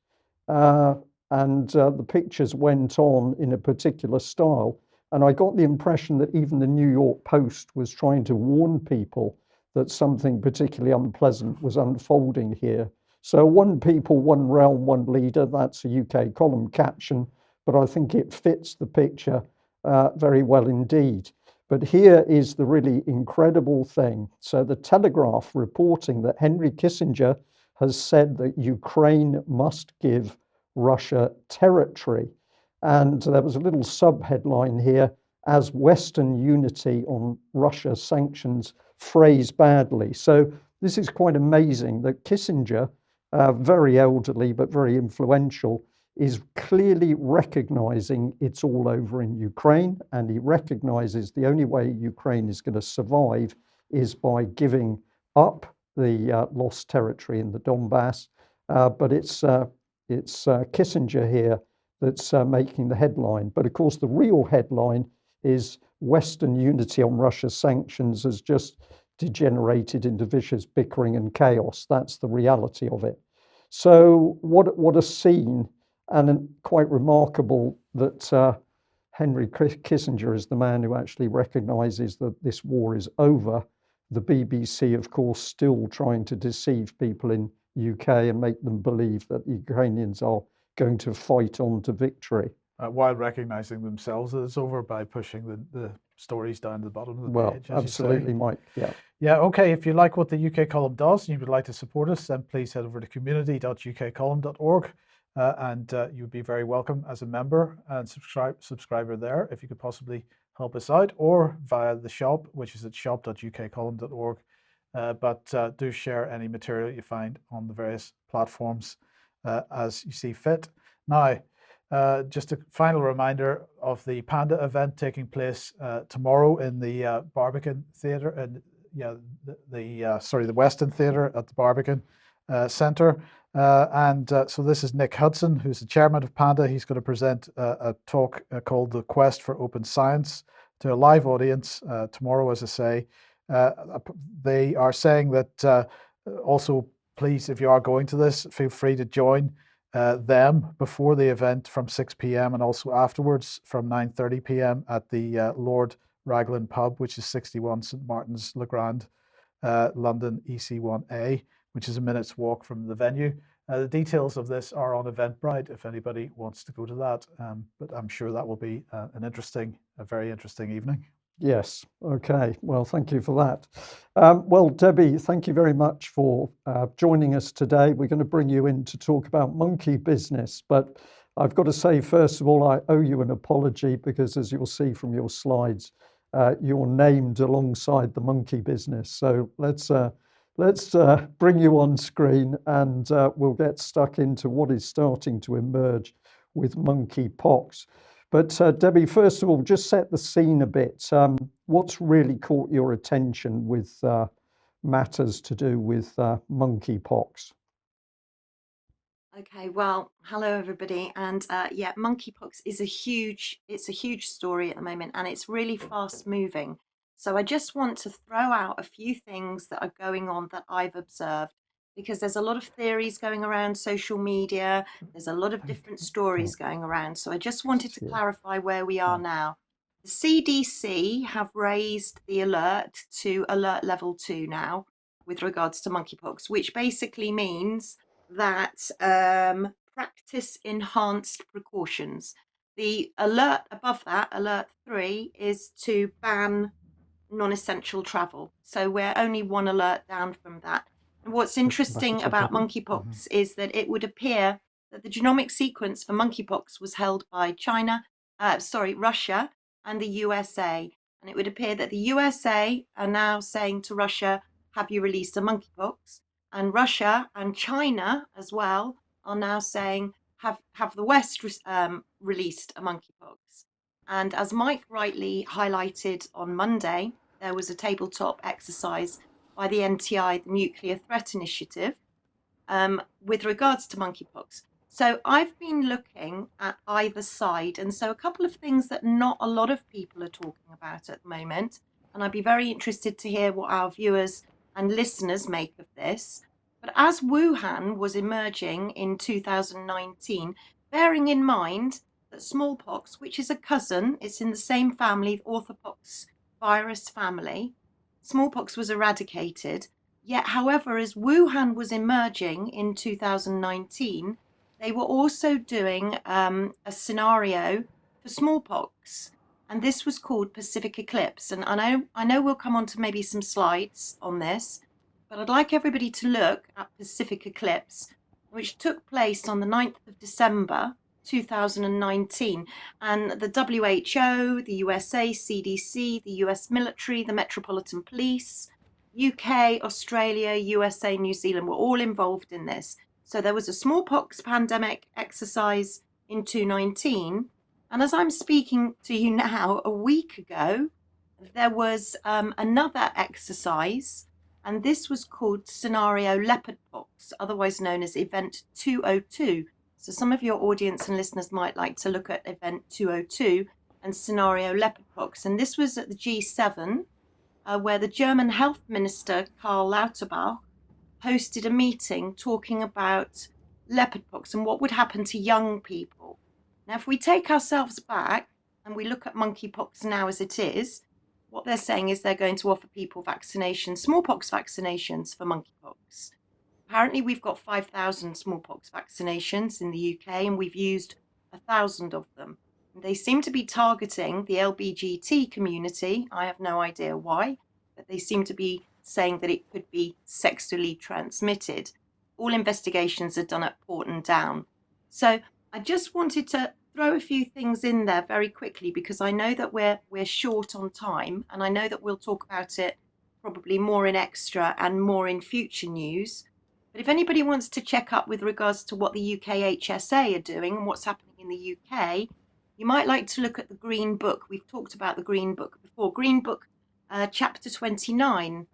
The pictures went on in a particular style. And I got the impression that even the New York Post was trying to warn people that something particularly unpleasant was unfolding here. So one people, one realm, one leader, that's a UK column caption, but I think it fits the picture very well indeed. But here is the really incredible thing. So the Telegraph reporting that Henry Kissinger has said that Ukraine must give Russia territory. And there was a little sub-headline here, as Western unity on Russia sanctions phrase badly. So this is quite amazing that Kissinger, very elderly but very influential, is clearly recognizing it's all over in Ukraine, and he recognizes the only way Ukraine is going to survive is by giving up the lost territory in the Donbass. But it's Kissinger here that's making the headline. But of course, the real headline is Western unity on Russia's sanctions has just degenerated into vicious bickering and chaos. That's the reality of it. So what a scene, and quite remarkable that Henry Kissinger is the man who actually recognizes that this war is over. The BBC, of course, still trying to deceive people in UK and make them believe that the Ukrainians are going to fight on to victory. While recognizing themselves that it's over by pushing the stories down to the bottom of the page. Well, absolutely, Mike. Yeah. Yeah, okay. If you like what the UK column does and you would like to support us, then please head over to community.ukcolumn.org and you would be very welcome as a member and subscriber there if you could possibly help us out, or via the shop, which is at shop.ukcolumn.org. But do share any material you find on the various platforms as you see fit. Now, just a final reminder of the Panda event taking place tomorrow in the Barbican Theatre, and the Weston Theatre at the Barbican Centre. So this is Nick Hudson, who's the chairman of Panda. He's going to present a talk called The Quest for Open Science to a live audience tomorrow, as I say. They are saying that also, please, if you are going to this, feel free to join them before the event from 6 p.m. and also afterwards from 9:30 p.m. at the Lord Raglan Pub, which is 61 St Martin's Le Grand, London EC1A, which is a minute's walk from the venue. The details of this are on Eventbrite if anybody wants to go to that, but I'm sure that will be a very interesting evening. Yes. Okay. Well, thank you for that. Well, Debi, thank you very much for joining us today. We're going to bring you in to talk about monkey business, but I've got to say, first of all, I owe you an apology because, as you'll see from your slides, you're named alongside the monkey business. So let's bring you on screen and we'll get stuck into what is starting to emerge with monkeypox. But Debi, first of all, just set the scene a bit. What's really caught your attention with matters to do with monkeypox? Okay, well, hello everybody, and yeah, monkeypox is a huge story at the moment, and it's really fast moving. So I just want to throw out a few things that are going on that I've observed, because there's a lot of theories going around social media, there's a lot of different stories going around. So I just wanted to clarify where we are now. The CDC have raised the alert to alert level 2 now with regards to monkeypox, which basically means that practice enhanced precautions. The alert above that, alert 3, is to ban non-essential travel. So we're only one alert down from that. What's interesting about monkeypox is that it would appear that the genomic sequence for monkeypox was held by Russia and the USA. And it would appear that the USA are now saying to Russia, have you released a monkeypox? And Russia and China as well are now saying, have the West released a monkeypox? And as Mike rightly highlighted on Monday, there was a tabletop exercise by the NTI, the Nuclear Threat Initiative, with regards to monkeypox. So I've been looking at either side. And so a couple of things that not a lot of people are talking about at the moment. And I'd be very interested to hear what our viewers and listeners make of this. But as Wuhan was emerging in 2019, bearing in mind that smallpox, which is a cousin, it's in the same family, the orthopox virus family, smallpox was eradicated. Yet, however, as Wuhan was emerging in 2019, they were also doing a scenario for smallpox, and this was called Pacific Eclipse. And I know we'll come on to maybe some slides on this, but I'd like everybody to look at Pacific Eclipse, which took place on the 9th of December 2019. And the WHO, the USA, CDC, the US military, the Metropolitan Police, UK, Australia, USA, New Zealand were all involved in this. So there was a smallpox pandemic exercise in 2019. And as I'm speaking to you now, a week ago, there was another exercise, and this was called Scenario Leopardpox, otherwise known as Event 202. So some of your audience and listeners might like to look at Event 202 and Scenario Leopardpox. And this was at the G7, where the German health minister, Karl Lauterbach, hosted a meeting talking about leopardpox and what would happen to young people. Now, if we take ourselves back and we look at monkeypox now as it is, what they're saying is they're going to offer people vaccinations, smallpox vaccinations for monkeypox. Apparently, we've got 5,000 smallpox vaccinations in the UK, and we've used 1,000 of them. They seem to be targeting the LBGT community. I have no idea why, but they seem to be saying that it could be sexually transmitted. All investigations are done at Porton Down. So I just wanted to throw a few things in there very quickly, because I know that we're short on time, and I know that we'll talk about it probably more in extra and more in future news. But if anybody wants to check up with regards to what the UK HSA are doing and what's happening in the UK, you might like to look at the Green Book. We've talked about the Green Book before. Green Book, chapter 29,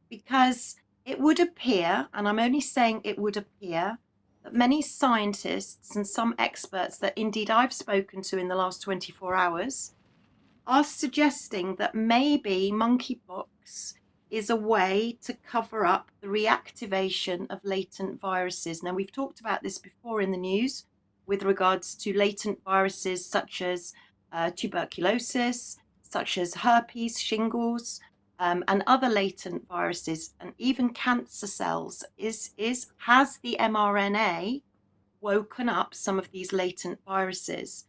because it would appear, and I'm only saying it would appear, that many scientists and some experts that indeed I've spoken to in the last 24 hours are suggesting that maybe monkeypox is a way to cover up the reactivation of latent viruses. Now, we've talked about this before in the news with regards to latent viruses such as tuberculosis, such as herpes, shingles, and other latent viruses, and even cancer cells. Has the mRNA woken up some of these latent viruses?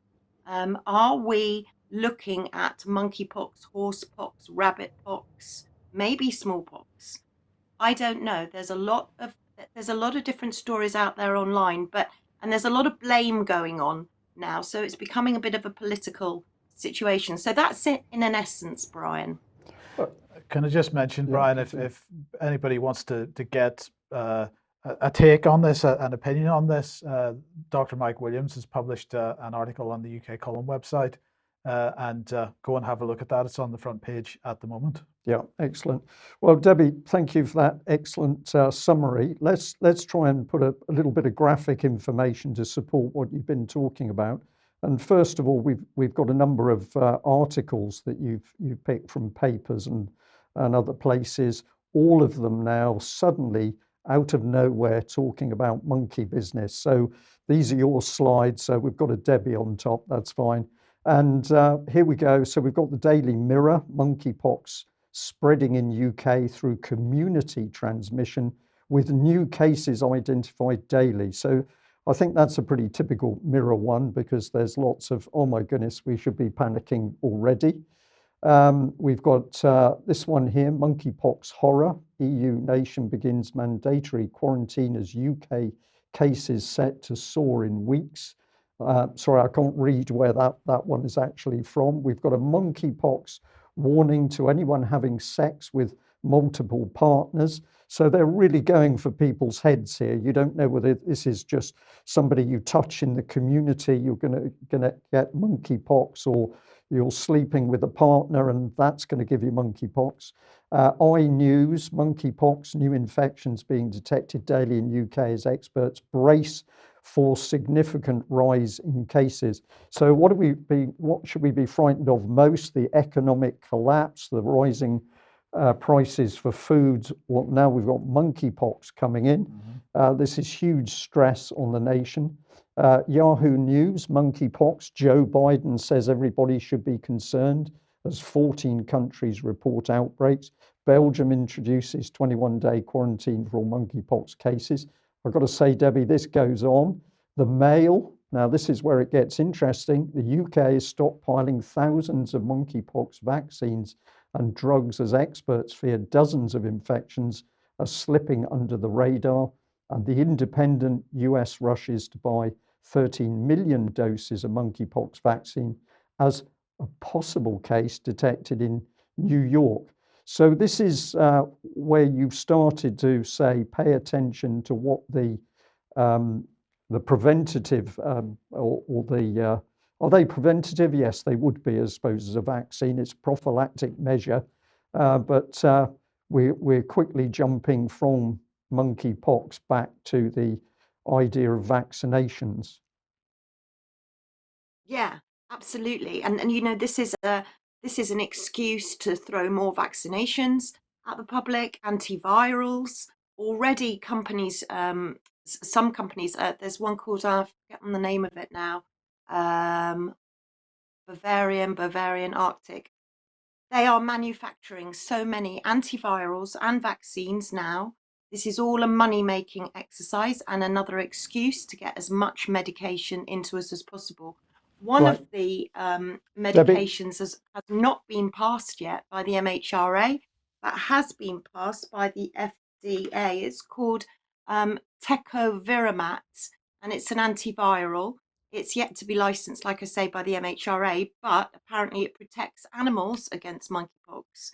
Are we looking at monkeypox, horsepox, rabbitpox, maybe smallpox? I don't know. There's a lot of different stories out there online, and there's a lot of blame going on now. So it's becoming a bit of a political situation. So that's it in an essence, Brian. Can I just mention, Brian, if anybody wants to get a take on this, an opinion on this, Dr. Mike Williams has published an article on the UK Column website, and go and have a look at that. It's on the front page at the moment. Yeah, excellent. Well, Debbie, thank you for that excellent summary. Let's try and put a little bit of graphic information to support what you've been talking about. And first of all, we've got a number of articles that you've picked from papers and other places. All of them now suddenly out of nowhere talking about monkey business. So these are your slides. So we've got a Debi on top. That's fine. And here we go. So we've got the Daily Mirror, monkeypox spreading in UK through community transmission with new cases identified daily. So I think that's a pretty typical Mirror one, because there's lots of, oh my goodness, we should be panicking already. We've got this one here, monkeypox horror. EU nation begins mandatory quarantine as UK cases set to soar in weeks. Sorry, I can't read where that one is actually from. We've got a monkeypox warning to anyone having sex with multiple partners. So they're really going for people's heads here. You don't know whether this is just somebody you touch in the community, you're going to get monkeypox, or you're sleeping with a partner and that's going to give you monkeypox. iNews, monkeypox, new infections being detected daily in UK as experts brace for significant rise in cases. So what should we be frightened of most? The economic collapse, the rising prices for food. Well, now we've got monkeypox coming in. This is huge stress on the nation. Yahoo News, monkeypox. Joe Biden says everybody should be concerned as 14 countries report outbreaks. Belgium introduces 21-day quarantine for all monkeypox cases. I've got to say, Debbie, this goes on. The Mail, now this is where it gets interesting. The UK is stockpiling thousands of monkeypox vaccines and drugs as experts fear dozens of infections are slipping under the radar. And the Independent US rushes to buy 13 million doses of monkeypox vaccine as a possible case detected in New York. So this is where you've started to say, pay attention to what the preventative or the are they preventative? Yes, they would be, I suppose, as a vaccine. It's a prophylactic measure, but we're quickly jumping from monkeypox back to the idea of vaccinations. Yeah, absolutely. And you know, this is an excuse to throw more vaccinations at the public, antivirals. Already companies, some companies, there's one called, I've forgotten the name of it now, Bavarian Arctic. They are manufacturing so many antivirals and vaccines now. This is all a money-making exercise and another excuse to get as much medication into us as possible. One Right. of the medications has not been passed yet by the MHRA, but has been passed by the FDA. It's called tecovirimat, and it's an antiviral. It's yet to be licensed, like I say, by the MHRA, but apparently it protects animals against monkeypox.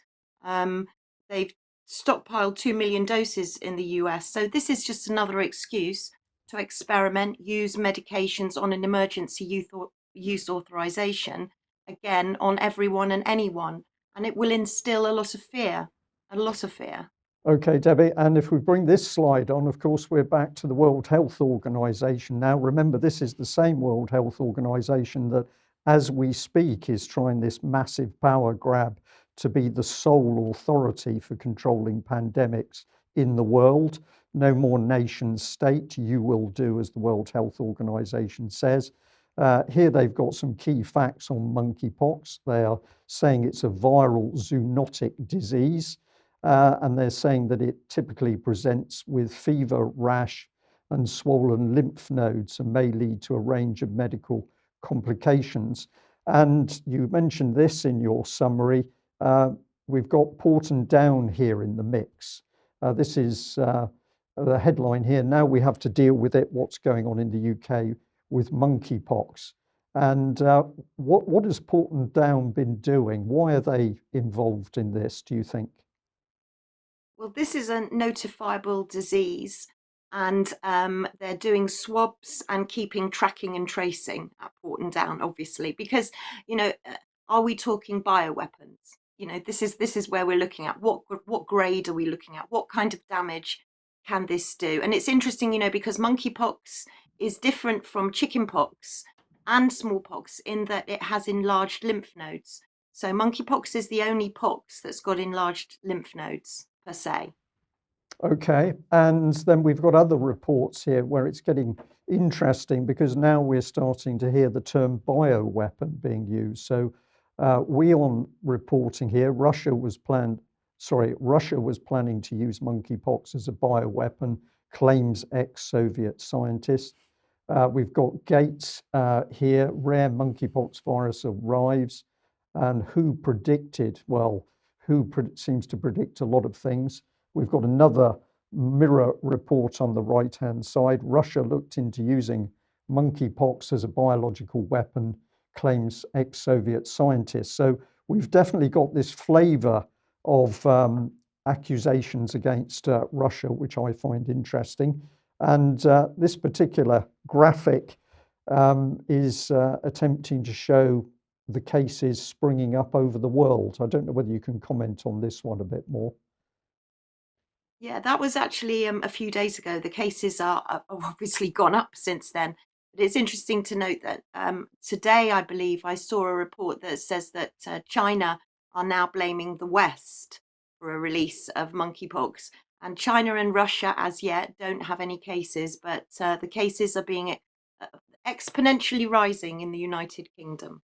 They've stockpiled 2 million doses in the US. So this is just another excuse to experiment, use medications on an emergency use authorization, again, on everyone and anyone. And it will instill a lot of fear, a lot of fear. Okay, Debbie, and if we bring this slide on, of course, we're back to the World Health Organization now. Remember, this is the same World Health Organization that, as we speak, is trying this massive power grab to be the sole authority for controlling pandemics in the world. No more nation state, you will do as the World Health Organization says. Here they've got some key facts on monkeypox. They are saying it's a viral zoonotic disease. And they're saying that it typically presents with fever, rash, and swollen lymph nodes and may lead to a range of medical complications. And you mentioned this in your summary. We've got Porton Down here in the mix. This is the headline here. Now we have to deal with it, what's going on in the UK with monkeypox. And what has Porton Down been doing? Why are they involved in this, do you think? Well, this is a notifiable disease, and they're doing swabs and keeping tracking and tracing at Porton Down, obviously, because, you know, are we talking bioweapons? You know, this is where we're looking at what grade are we looking at? What kind of damage can this do? And it's interesting, you know, because monkeypox is different from chickenpox and smallpox in that it has enlarged lymph nodes. So monkeypox is the only pox that's got enlarged lymph nodes per se. Okay, and then we've got other reports here where it's getting interesting because now we're starting to hear the term bioweapon being used. So WEON reporting here, Russia was planning to use monkeypox as a bioweapon, claims ex-Soviet scientist. We've got Gates here, rare monkeypox virus arrives. and who predicted. Well, seems to predict a lot of things. We've got another mirror report on the right-hand side. Russia looked into using monkeypox as a biological weapon, claims ex-Soviet scientists. So we've definitely got this flavor of accusations against Russia, which I find interesting. And this particular graphic is attempting to show the cases springing up over the world. I don't know whether you can comment on this one a bit more. Yeah, that was actually a few days ago. The cases are obviously gone up since then. But it's interesting to note that today, I believe, I saw a report that says that China are now blaming the West for a release of monkeypox. And China and Russia, as yet, don't have any cases, but the cases are being exponentially rising in the United Kingdom.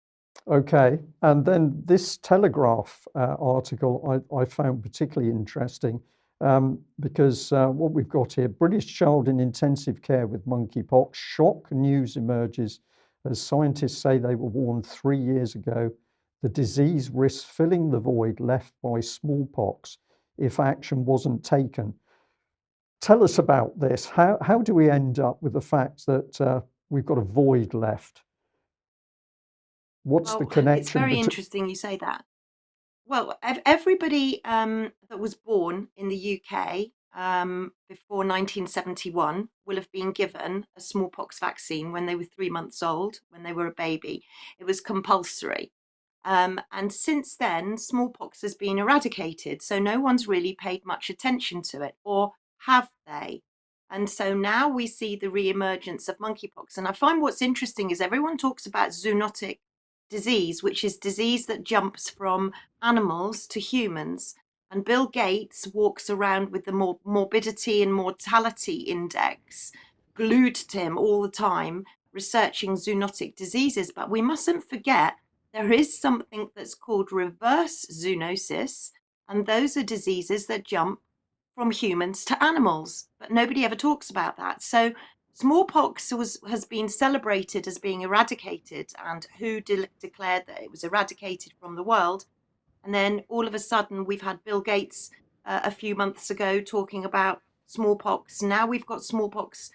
Okay, and then this Telegraph article I found particularly interesting because what we've got here, British child in intensive care with monkeypox, shock news emerges as scientists say they were warned 3 years ago the disease risks filling the void left by smallpox if action wasn't taken. Tell us about this. How do we end up with the fact that we've got a void left? What's the connection? It's very interesting you say that. Well, everybody that was born in the UK before 1971 will have been given a smallpox vaccine when they were 3 months old, when they were a baby. It was compulsory. And since then, smallpox has been eradicated. So no one's really paid much attention to it, or have they? And so now we see the re-emergence of monkeypox. And I find what's interesting is everyone talks about zoonotic disease, which is disease that jumps from animals to humans. And Bill Gates walks around with the morbidity and mortality index glued to him all the time, researching zoonotic diseases. But we mustn't forget there is something that's called reverse zoonosis, and those are diseases that jump from humans to animals, but nobody ever talks about that. So smallpox has been celebrated as being eradicated, and WHO declared that it was eradicated from the world. And then all of a sudden, we've had Bill Gates a few months ago talking about smallpox. Now we've got smallpox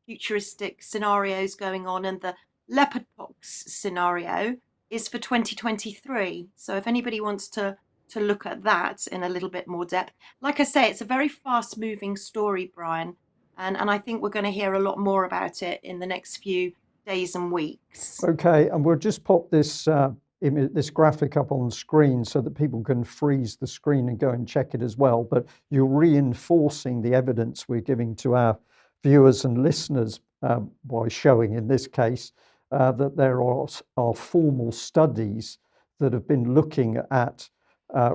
futuristic scenarios going on, and the leopard pox scenario is for 2023. So if anybody wants to look at that in a little bit more depth, like I say, it's a very fast moving story, Brian. And I think we're going to hear a lot more about it in the next few days and weeks. Okay, and we'll just pop this this graphic up on screen so that people can freeze the screen and go and check it as well. But you're reinforcing the evidence we're giving to our viewers and listeners by showing, in this case, that there are formal studies that have been looking at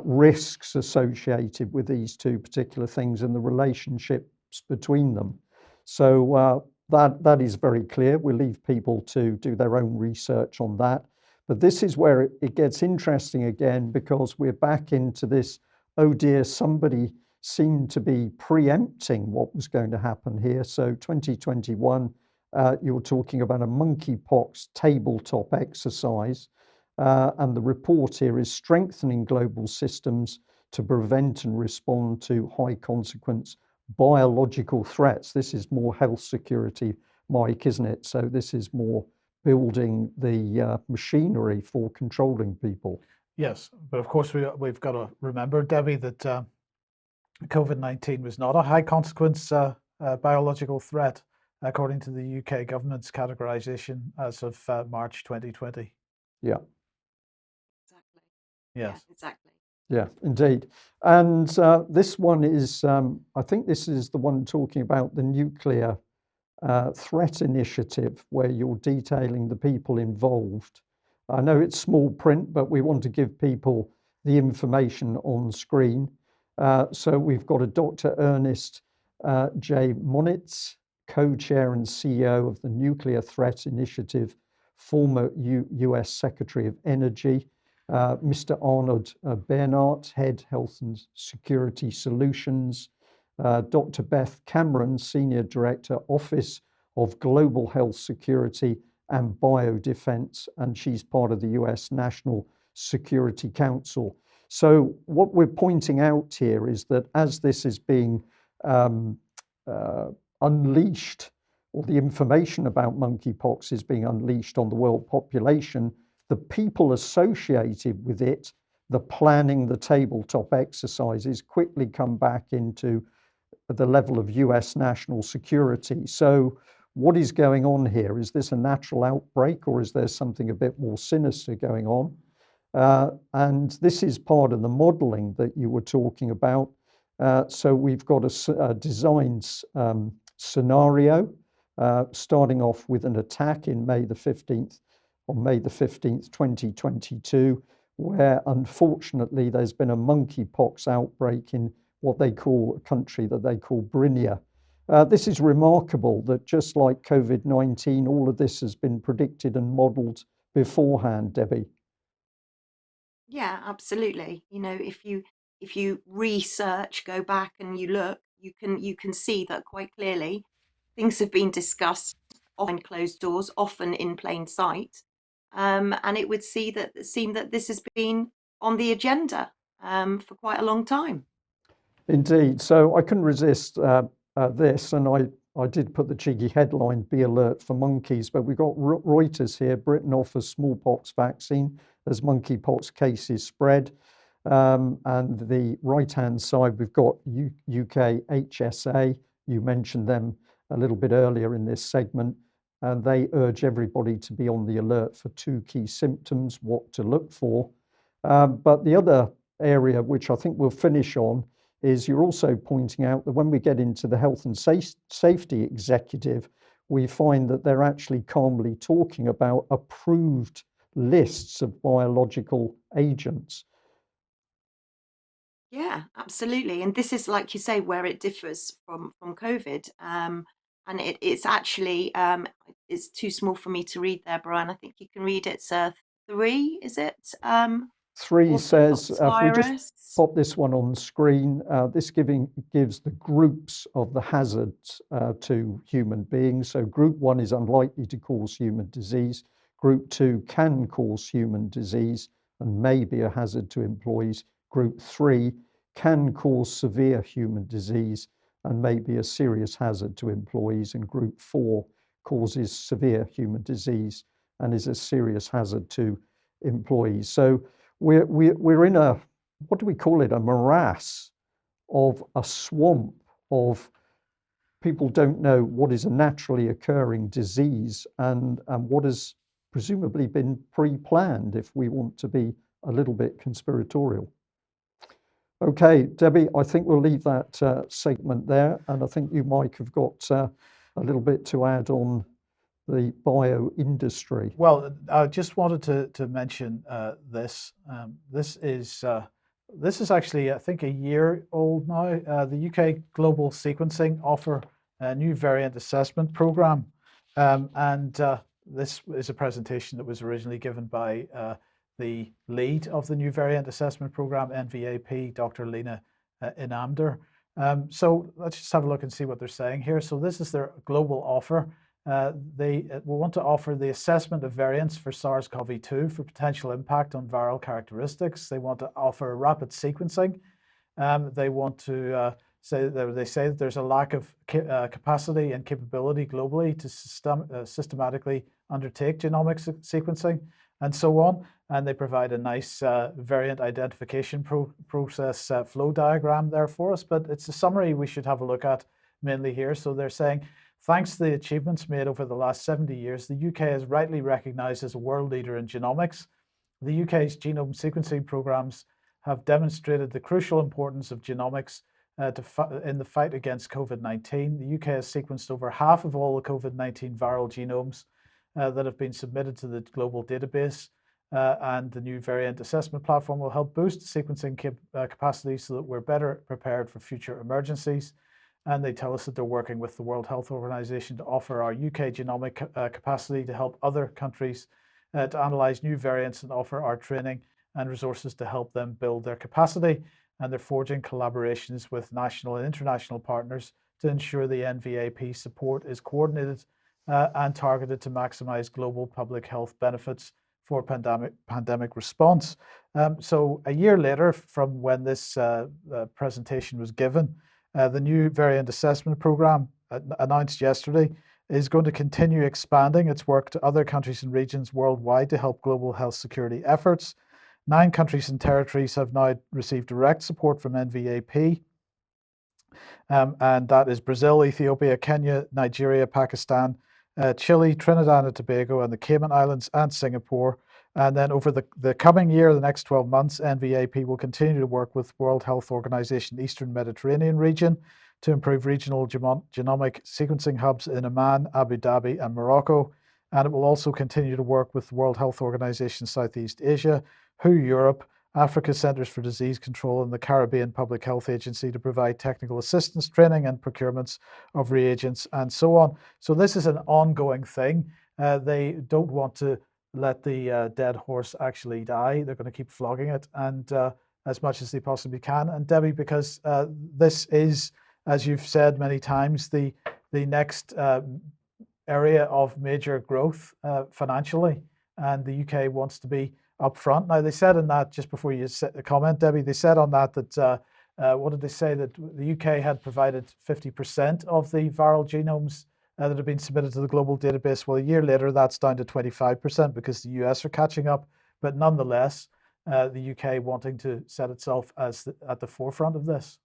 risks associated with these two particular things and the relationships between them. So that is very clear. We'll leave people to do their own research on that. But this is where it gets interesting again, because we're back into this, oh dear, somebody seemed to be preempting what was going to happen here. So 2021, you're talking about a monkeypox tabletop exercise. And the report here is strengthening global systems to prevent and respond to high consequence biological threats. This is more health security, Mike, isn't it? So this is more building the machinery for controlling people. Yes, but of course we've got to remember, Debbie, that COVID-19 was not a high consequence biological threat, according to the UK government's categorization as of March 2020. Yeah. Exactly. Yes. Yeah, exactly. Yeah, indeed. And this one is, I think this is the one talking about the nuclear threat initiative, where you're detailing the people involved. I know it's small print, but we want to give people the information on screen. So we've got a Dr. Ernest J. Monitz, co-chair and CEO of the Nuclear Threat Initiative, former US Secretary of Energy, Mr. Arnold Bernhardt, Head Health and Security Solutions, Dr. Beth Cameron, Senior Director, Office of Global Health Security and Biodefense, and she's part of the US National Security Council. So what we're pointing out here is that as this is being unleashed, or the information about monkeypox is being unleashed on the world population, the people associated with it, the planning, the tabletop exercises, quickly come back into the level of US national security. So what is going on here? Is this a natural outbreak, or is there something a bit more sinister going on? And this is part of the modeling that you were talking about. So we've got a design scenario starting off with an attack in May the 15th, 2022, where unfortunately there's been a monkeypox outbreak in what they call a country that they call Brinia. This is remarkable that just like COVID-19, all of this has been predicted and modeled beforehand, Debi. Yeah, absolutely. You know, if you research, go back and you look, you can see that quite clearly things have been discussed behind closed doors, often in plain sight. And it would seem that this has been on the agenda for quite a long time. Indeed. So I couldn't resist this, and I did put the cheeky headline, "Be alert for monkeys," but we've got Reuters here. Britain offers smallpox vaccine as monkeypox cases spread. And the right-hand side, we've got UK HSA. You mentioned them a little bit earlier in this segment, and they urge everybody to be on the alert for two key symptoms, what to look for. But the other area, which I think we'll finish on, is you're also pointing out that when we get into the health and safety executive, we find that they're actually calmly talking about approved lists of biological agents. Yeah, absolutely. And this is, like you say, where it differs from COVID. And it's actually it's too small for me to read there, Brian. I think you can read it. It's 3, is it? 3 says, if we just virus. pop this one on screen, this gives the groups of the hazards to human beings. So group 1 is unlikely to cause human disease. Group 2 can cause human disease and may be a hazard to employees. Group 3 can cause severe human disease and may be a serious hazard to employees. And Group 4 causes severe human disease and is a serious hazard to employees. So we're in a, what do we call it, a morass of a swamp of people don't know what is a naturally occurring disease and what has presumably been pre-planned, if we want to be a little bit conspiratorial. Okay, Debi, I think we'll leave that segment there, and I think you, Mike, have got a little bit to add on the bio industry. Well, I just wanted to mention this. This is actually, I think, a year old now. The UK Global Sequencing offer a new variant assessment program, and this is a presentation that was originally given by the lead of the new variant assessment program, NVAP, Dr. Lena Inamder. So let's just have a look and see what they're saying here. So this is their global offer. They will want to offer the assessment of variants for SARS-CoV-2 for potential impact on viral characteristics. They want to offer rapid sequencing. They want to say that there's a lack of capacity and capability globally to systematically undertake genomic sequencing and so on. And they provide a nice variant identification process flow diagram there for us. But it's a summary we should have a look at mainly here. So they're saying, thanks to the achievements made over the last 70 years, the UK is rightly recognised as a world leader in genomics. The UK's genome sequencing programmes have demonstrated the crucial importance of genomics in the fight against COVID-19. The UK has sequenced over half of all the COVID-19 viral genomes that have been submitted to the global database, and the new variant assessment platform will help boost sequencing capacity so that we're better prepared for future emergencies. And they tell us that they're working with the World Health Organization to offer our UK genomic capacity to help other countries to analyze new variants and offer our training and resources to help them build their capacity. And they're forging collaborations with national and international partners to ensure the NVAP support is coordinated and targeted to maximize global public health benefits for pandemic response. So a year later from when this presentation was given, the new variant assessment program announced yesterday is going to continue expanding its work to other countries and regions worldwide to help global health security efforts. 9 countries and territories have now received direct support from NVAP, and that is Brazil, Ethiopia, Kenya, Nigeria, Pakistan, Chile, Trinidad and Tobago, and the Cayman Islands, and Singapore. And then over the coming year, the next 12 months, NVAP will continue to work with World Health Organization Eastern Mediterranean region to improve regional genomic sequencing hubs in Oman, Abu Dhabi, and Morocco. And it will also continue to work with the World Health Organization Southeast Asia, WHO Europe, Africa Centers for Disease Control, and the Caribbean Public Health Agency to provide technical assistance, training, and procurements of reagents, and so on. So this is an ongoing thing. They don't want to let the dead horse actually die. They're going to keep flogging it, and as much as they possibly can. And Debbie, because this is, as you've said many times, the next area of major growth financially, and the UK wants to be up front. Now, they said in that, just before you comment, Debbie, they said on that what did they say? That the UK had provided 50% of the viral genomes that have been submitted to the global database. Well, a year later, that's down to 25% because the US are catching up. But nonetheless, the UK wanting to set itself as at the forefront of this.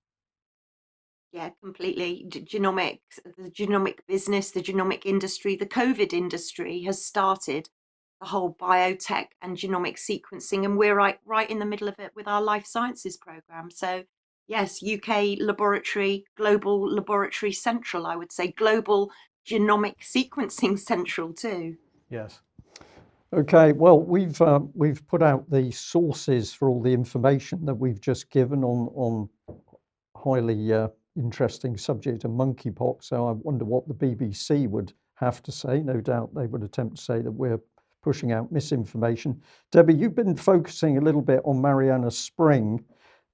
Yeah, completely. Genomics, the genomic business, the genomic industry, the COVID industry has started the whole biotech and genomic sequencing, and we're right in the middle of it with our life sciences program. So yes, UK laboratory, global laboratory central, I would say, global genomic sequencing central too. Yes. Okay, well, we've put out the sources for all the information that we've just given on highly interesting subject of monkeypox. So I wonder what the BBC would have to say. No doubt they would attempt to say that we're pushing out misinformation. Debbie, you've been focusing a little bit on Mariana Spring,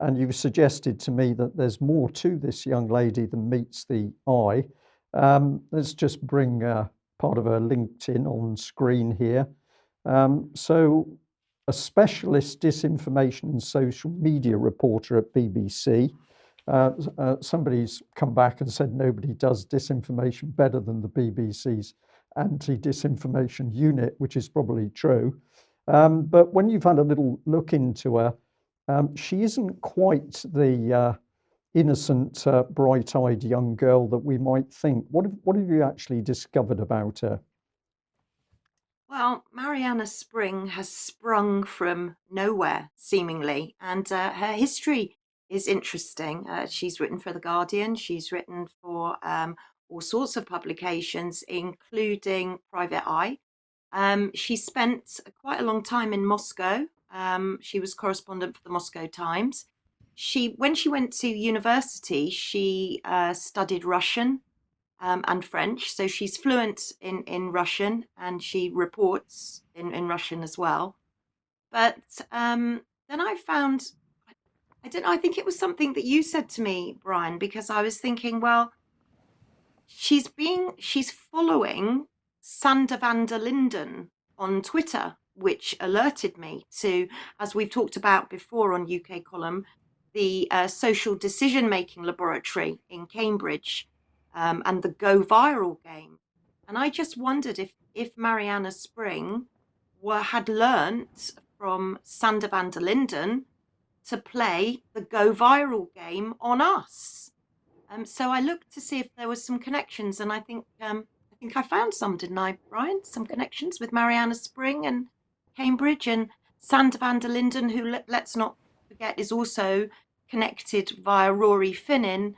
and you've suggested to me that there's more to this young lady than meets the eye. Let's just bring part of her LinkedIn on screen here. So a specialist disinformation and social media reporter at BBC. Somebody's come back and said nobody does disinformation better than the BBC's anti-disinformation unit, which is probably true. But when you've had a little look into her, she isn't quite the innocent, bright-eyed young girl that we might think. What have you actually discovered about her? Well, Mariana Spring has sprung from nowhere, seemingly, and her history is interesting. She's written for The Guardian, she's written for all sorts of publications, including Private Eye. She spent quite a long time in Moscow. She was correspondent for the Moscow Times. When she went to university, she studied Russian and French. So she's fluent in Russian, and she reports in Russian as well. But then I found, I don't know, I think it was something that you said to me, Brian, because I was thinking, well, she's following Sander van der Linden on Twitter, which alerted me to, as we've talked about before on UK Column, the social decision-making laboratory in Cambridge, and the Go Viral game. And I just wondered if Mariana Spring had learnt from Sander van der Linden to play the Go Viral game on us. So I looked to see if there was some connections, and I think I found some, didn't I, Brian? Some connections with Mariana Spring and Cambridge, and Sander van der Linden, who, let's not forget, is also connected via Rory Finnin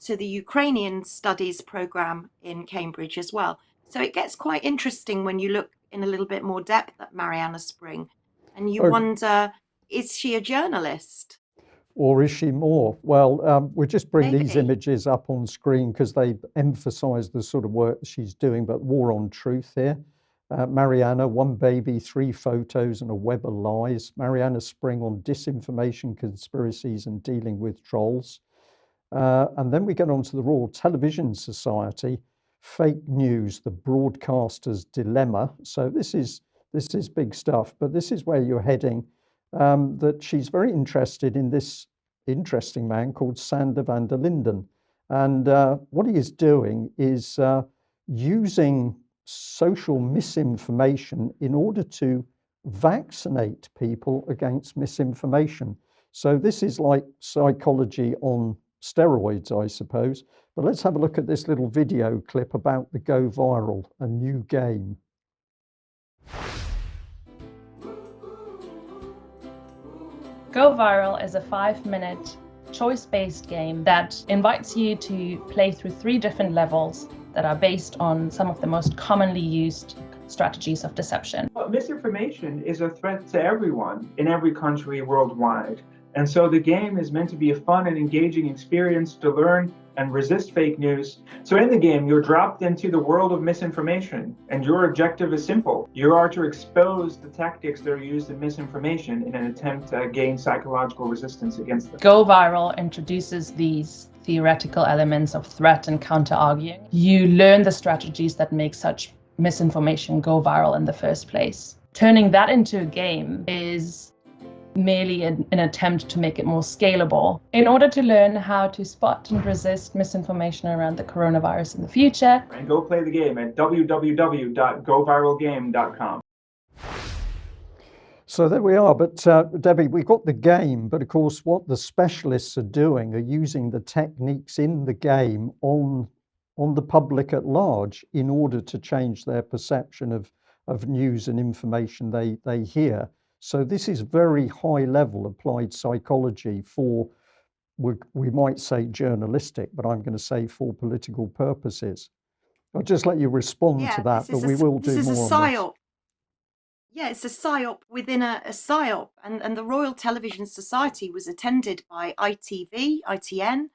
to the Ukrainian Studies program in Cambridge as well. So it gets quite interesting when you look in a little bit more depth at Mariana Spring, and you wonder, is she a journalist? Or is she more? Well, we'll just bring Maybe. these images up on screen because they emphasize the sort of work she's doing, but War on Truth here. Mariana, one baby, 3 photos, and a web of lies. Mariana Spring on disinformation, conspiracies, and dealing with trolls. And then we get on to the Royal Television Society, fake news, the broadcaster's dilemma. So this is This is big stuff, but this is where you're heading. That she's very interested in this interesting man called Sander van der Linden. And what he is doing is using social misinformation in order to vaccinate people against misinformation. So this is like psychology on steroids, I suppose. But let's have a look at this little video clip about the Go Viral, a new game. Go Viral is a 5-minute choice-based game that invites you to play through 3 different levels that are based on some of the most commonly used strategies of deception. Misinformation is a threat to everyone in every country worldwide. And so the game is meant to be a fun and engaging experience to learn and resist fake news. So in the game, you're dropped into the world of misinformation, and your objective is simple. You are to expose the tactics that are used in misinformation in an attempt to gain psychological resistance against them. Go Viral introduces these theoretical elements of threat and counter-arguing. You learn the strategies that make such misinformation go viral in the first place. Turning that into a game is merely an attempt to make it more scalable. In order to learn how to spot and resist misinformation around the coronavirus in the future, And go play the game at www.goviralgame.com. So there we are. But Debbie, we got the game, but of course what the specialists are doing are using the techniques in the game on the public at large in order to change their perception of news and information they hear. So this is very high level applied psychology for, we might say journalistic, but I'm going to say for political purposes. I'll just let you respond to that, but we will do more on this. Yeah, it's a PSYOP within a PSYOP. And the Royal Television Society was attended by ITV, ITN,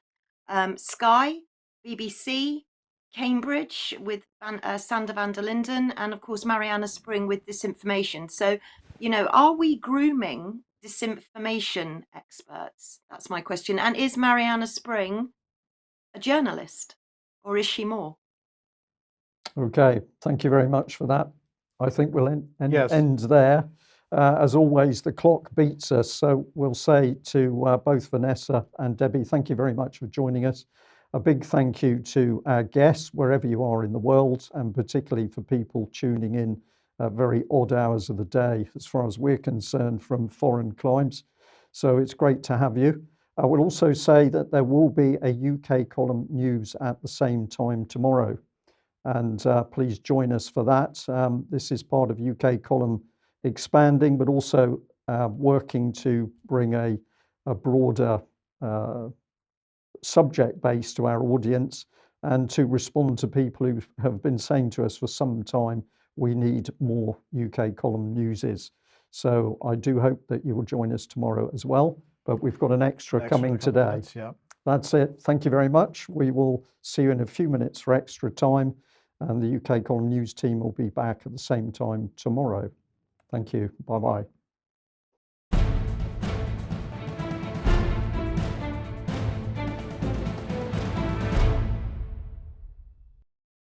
Sky, BBC, Cambridge with Sander van der Linden, and of course Mariana Spring with disinformation. So, you know, are we grooming disinformation experts? That's my question. And is Mariana Spring a journalist, or is she more? Okay, thank you very much for that. I think we'll Yes. end there. As always, the clock beats us, so we'll say to both Vanessa and Debbie, thank you very much for joining us. A big thank you to our guests, wherever you are in the world, and particularly for people tuning in at very odd hours of the day, as far as we're concerned, from foreign climes. So it's great to have you. I will also say that there will be a UK column news at the same time tomorrow. And please join us for that. This is part of UK column expanding, but also working to bring a broader subject base to our audience and to respond to people who have been saying to us for some time, we need more UK column newses. So I do hope that you will join us tomorrow as well, but we've got an extra coming today. Minutes, yeah. That's it. Thank you very much. We will see you in a few minutes for extra time, and the UK column news team will be back at the same time tomorrow. Thank you. Bye-bye.